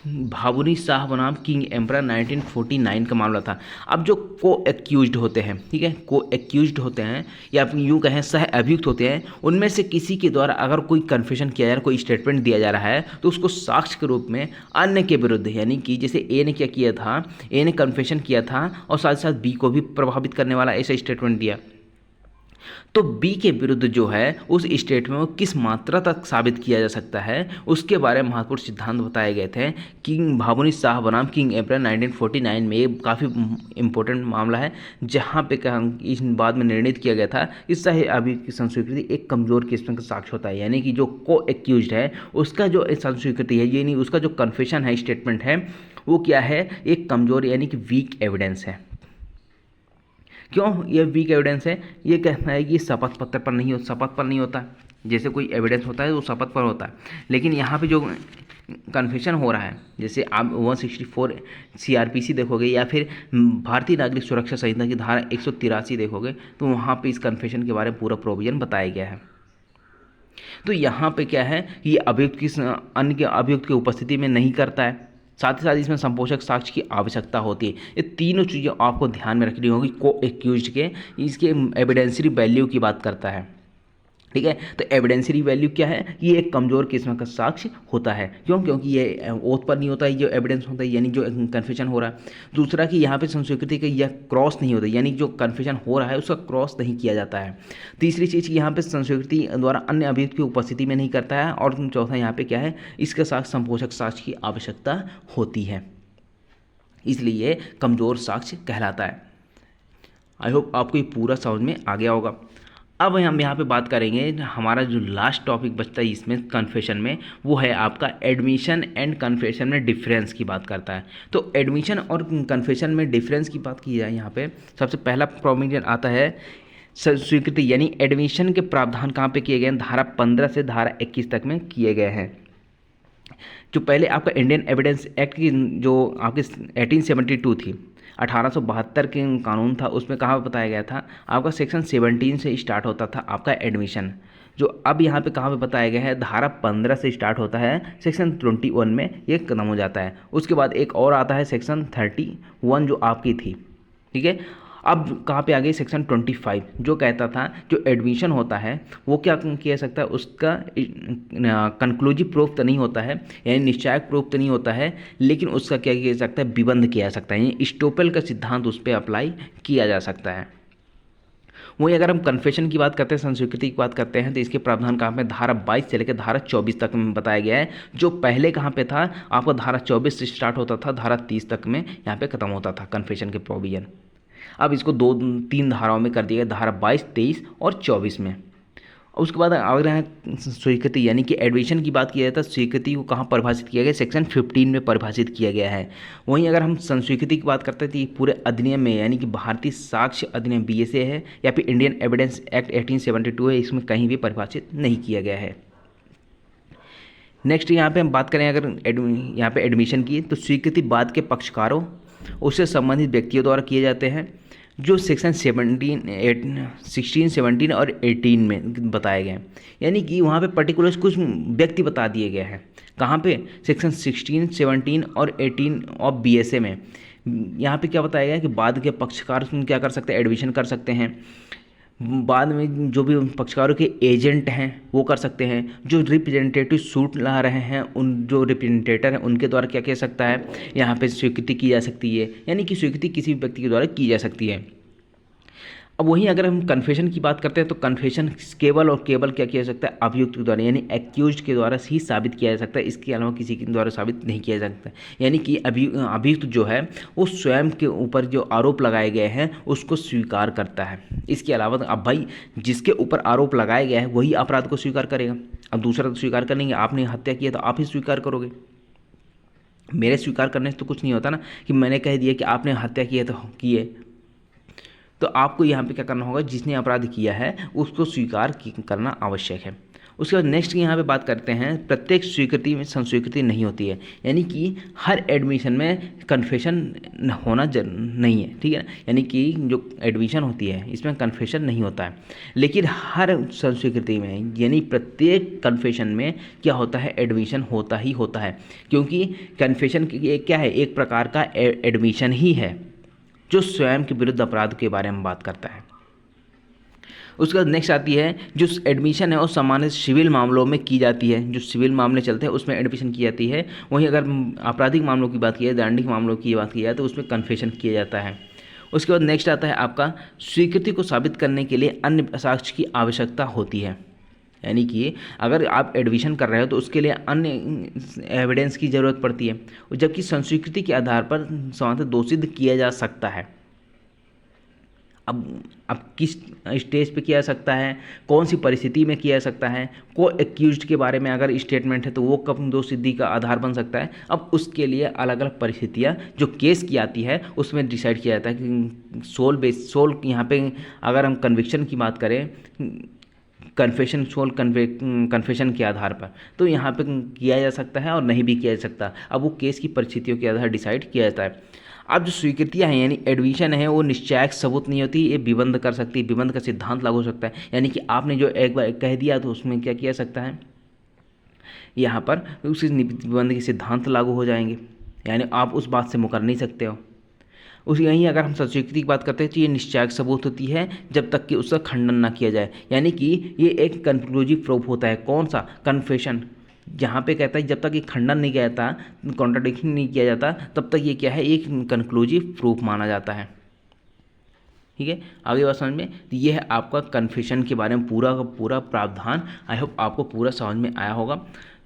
भावुनी शाह बनाम किंग एम्परर 1949 का मामला था। अब जो को एक्यूज्ड होते हैं, ठीक है, को एक्यूज्ड होते हैं या यूँ कहें सह अभियुक्त होते हैं, उनमें से किसी के द्वारा अगर कोई कन्फेशन किया जा रहा है, कोई स्टेटमेंट दिया जा रहा है, तो उसको साक्ष्य के रूप में अन्य के विरुद्ध, यानी कि जैसे ए ने क्या किया था, ए ने कन्फेशन किया था और साथ साथ बी को भी प्रभावित करने वाला ऐसा स्टेटमेंट दिया, तो बी के विरुद्ध जो है उस स्टेटमेंट को किस मात्रा तक साबित किया जा सकता है, उसके बारे में महत्वपूर्ण सिद्धांत बताए गए थे। किंग भावुनी शाह बनाम किंग एम्परर 1949 में ये काफ़ी इंपॉर्टेंट मामला है, जहाँ पे इस बाद में निर्णित किया गया था इस सह अभियुक्त की संस्वीकृति एक कमज़ोर किस्म का साक्ष्य होता है। यानी कि जो को एक्यूज्ड है उसका जो संस्वीकृति है, यानी उसका जो कन्फेशन है, स्टेटमेंट है, वो क्या है, एक कमज़ोर यानी कि वीक एविडेंस है। क्यों ये वीक एविडेंस है, ये कहना है कि शपथ पत्र पर नहीं शपथ पर नहीं होता, जैसे कोई एविडेंस होता है वो शपथ पर होता है, लेकिन यहाँ पे जो कन्फेशन हो रहा है, जैसे आप 164 CRPC देखोगे या फिर भारतीय नागरिक सुरक्षा संहिता की धारा 183 देखोगे, तो वहाँ पे इस कन्फेशन के बारे में पूरा प्रोविजन बताया गया है। तो यहाँ पे क्या है, ये अभियुक्त की अन्य के अभियुक्त की उपस्थिति में नहीं करता है, साथ ही साथ इसमें संपोषक साक्ष्य की आवश्यकता होती है। ये तीनों चीज़ें आपको ध्यान में रखनी होगी। को एक्यूज्ड के इसके एविडेंसरी वैल्यू की बात करता है, ठीक है। तो एविडेंसरी वैल्यू क्या है, ये एक कमज़ोर किस्म का साक्ष्य होता है। क्यों, क्योंकि ये ओथ पर नहीं होता है, जो एविडेंस होता है, यानी जो कन्फेशन हो रहा है। दूसरा कि यहाँ पे संस्वीकृति का यह क्रॉस नहीं होता, यानी जो कन्फेशन हो रहा है उसका क्रॉस नहीं किया जाता है। तीसरी चीज़ कि यहाँ पे संस्वीकृति द्वारा अन्य अभियुक्त की उपस्थिति में नहीं करता है। और चौथा यहाँ पे क्या है, इसके साथ संपोषक साक्ष्य की आवश्यकता होती है, इसलिए ये कमज़ोर साक्ष्य कहलाता है। आई होप आपको ये पूरा समझ में आ गया होगा। अब हम यहाँ पे बात करेंगे, हमारा जो लास्ट टॉपिक बचता है इसमें कन्फेशन में, वो है आपका एडमिशन एंड कन्फेशन में डिफरेंस की बात करता है। तो एडमिशन और कन्फेशन में डिफरेंस की बात की जाए, यहाँ पे सबसे पहला प्रोविजन आता है स्वीकृति, यानी एडमिशन के प्रावधान कहाँ पे किए गए हैं, धारा 15 से धारा 21 तक में किए गए हैं। जो पहले आपका इंडियन एविडेंस एक्ट की जो आपकी 1872 थी, 1872 के कानून था, उसमें कहाँ बताया गया था, आपका सेक्शन 17 से स्टार्ट होता था आपका एडमिशन, जो अब यहाँ पे कहाँ पे बताया गया है, धारा 15 से स्टार्ट होता है, सेक्शन 21 में ये खत्म हो जाता है। उसके बाद एक और आता है सेक्शन 31 जो आपकी थी, ठीक है। अब कहाँ पे आ गई, सेक्शन 25 जो कहता था जो एडमिशन होता है वो क्या किया सकता है, उसका कंक्लूसिव प्रूफ तो नहीं होता है, यानी निश्चायक प्रूफ तो नहीं होता है, लेकिन उसका क्या किया जा सकता है, विबंध किया जा सकता है, यानी स्टोपेल का सिद्धांत उस पर अप्लाई किया जा सकता है। वहीं अगर हम कन्फेशन की बात करते हैं, संस्वीकृति की बात करते हैं, तो इसके प्रावधान कहाँ पे, धारा 22 से लेकर धारा 24 तक में बताया गया है। जो पहले कहाँ पे था, आपका धारा 24 से स्टार्ट होता था, धारा 30 तक में यहाँ पे खत्म होता था कन्फेशन के प्रोविजन। अब इसको 2-3 धाराओं में कर दिया गया, धारा 22, 23 और 24 में। उसके बाद अगर यहाँ स्वीकृति यानी कि एडमिशन की बात की जाए तो स्वीकृति को कहाँ परिभाषित किया गया, सेक्शन 15 में परिभाषित किया गया है। वहीं अगर हम संस्वीकृति की बात करते हैं तो ये पूरे अधिनियम में, यानी कि भारतीय साक्ष्य अधिनियम BSA है या फिर इंडियन एविडेंस एक्ट 1872 है, इसमें कहीं भी परिभाषित नहीं किया गया है। नेक्स्ट यहाँ पे हम बात करें अगर यहाँ पे एडमिशन की, तो स्वीकृति बाद के पक्षकारों उससे संबंधित व्यक्तियों द्वारा किए जाते हैं, जो सेक्शन 16, 17 और 18 में बताए गए हैं। यानी कि वहाँ पे पर्टिकुलर कुछ व्यक्ति बता दिए गए हैं, कहाँ पे, सेक्शन 16, 17 और 18 ऑफ BSA में। यहाँ पे क्या बताया गया है कि बाद के पक्षकार क्या कर सकते हैं, एडमिशन कर सकते हैं। बाद में जो भी पक्षकारों के एजेंट हैं वो कर सकते हैं, जो रिप्रेजेंटेटिव सूट ला रहे हैं उन जो रिप्रेजेंटेटर हैं उनके द्वारा क्या किया सकता है, यहाँ पे स्वीकृति की जा सकती है, यानी कि स्वीकृति किसी भी व्यक्ति के द्वारा की जा सकती है। अब वहीं अगर हम कन्फेशन की बात करते हैं तो कन्फेशन केवल और केवल क्या किया जा सकता है, अभियुक्त के द्वारा यानी एक्यूज्ड के द्वारा ही साबित किया जा सकता है, इसके अलावा किसी के द्वारा साबित नहीं किया जा सकता। यानी कि अभियुक्त जो है वो स्वयं के ऊपर जो आरोप लगाए गए हैं उसको स्वीकार करता है। इसके अलावा अब भाई जिसके ऊपर आरोप लगाया गया है वही अपराध को स्वीकार करेगा। अब दूसरा तो स्वीकार करेंगे, आपने हत्या की है तो आप ही स्वीकार करोगे। मेरे स्वीकार करने से तो कुछ नहीं होता ना कि मैंने कह दिया कि आपने हत्या की है तो की है। तो आपको यहाँ पे क्या करना होगा, जिसने अपराध किया है उसको स्वीकार करना आवश्यक है। उसके बाद नेक्स्ट यहाँ पे बात करते हैं, प्रत्येक स्वीकृति में संस्वीकृति नहीं होती है, यानी कि हर एडमिशन में कन्फेशन होना नहीं है, ठीक है ना। यानी कि जो एडमिशन होती है इसमें कन्फेशन नहीं होता है, लेकिन हर संस्वीकृति में यानी प्रत्येक कन्फेशन में क्या होता है, एडमिशन होता ही होता है, क्योंकि कन्फेशन क्या है, एक प्रकार का एडमिशन ही है जो स्वयं के विरुद्ध अपराध के बारे में बात करता है। उसके बाद नेक्स्ट आती है जो एडमिशन है वो सामान्य सिविल मामलों में की जाती है, जो सिविल मामले चलते हैं उसमें एडमिशन की जाती है। वहीं अगर आपराधिक मामलों की बात की जाए, दंडिक मामलों की बात की जाए तो उसमें कन्फेशन किया जाता है। उसके बाद नेक्स्ट आता है आपका, स्वीकृति को साबित करने के लिए अन्य साक्ष्य की आवश्यकता होती है, यानी कि अगर आप एडमिशन कर रहे हो तो उसके लिए अन्य एविडेंस की ज़रूरत पड़ती है, जबकि संस्वीकृति के आधार पर समानतः दोषित किया जा सकता है। अब किस स्टेज पे किया जा सकता है, कौन सी परिस्थिति में किया जा सकता है, को एक्यूज्ड के बारे में अगर स्टेटमेंट है तो वो कब दोष सिद्धि का आधार बन सकता है। अब उसके लिए अलग अलग परिस्थितियाँ जो केस की आती है उसमें डिसाइड किया जाता है कि सोल यहाँ पे अगर हम कन्विक्शन की बात करें, कन्फेशन के आधार पर, तो यहाँ पे किया जा सकता है और नहीं भी किया जा सकता। अब वो केस की परिस्थितियों के आधार डिसाइड किया जाता है। अब जो स्वीकृतियाँ हैं यानी एडमिशन है वो निश्चयाक सबूत नहीं होती, ये विबंध कर सकती है, विबंध का सिद्धांत लागू हो सकता है। यानी कि आपने जो एक बार कह दिया तो उसमें क्या किया सकता है, यहाँ पर उसी विबंध के सिद्धांत लागू हो जाएंगे, यानी आप उस बात से मुकर नहीं सकते हो। उसी यहीं अगर हम स्वीकृति की बात करते हैं तो ये निश्चयाक सबूत होती है जब तक कि उसका खंडन ना किया जाए, यानी कि ये एक कंक्लूसिव प्रूफ होता है। कौन सा, कन्फेशन, जहाँ पे कहता है जब तक ये खंडन नहीं किया जाता, कॉन्ट्राडिक्शन नहीं किया जाता, तब तक ये क्या है, एक कंक्लूसिव प्रूफ माना जाता है। ठीक है, आगे बात समझ में, तो ये है आपका कन्फेशन के बारे में पूरा का पूरा प्रावधान। आई होप आपको पूरा समझ में आया होगा।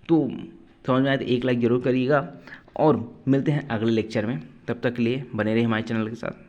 तो समझ में आया तो एक लाइक ज़रूर करिएगा और मिलते हैं अगले लेक्चर में। तब तक के लिए बने रहिए हमारे चैनल के साथ।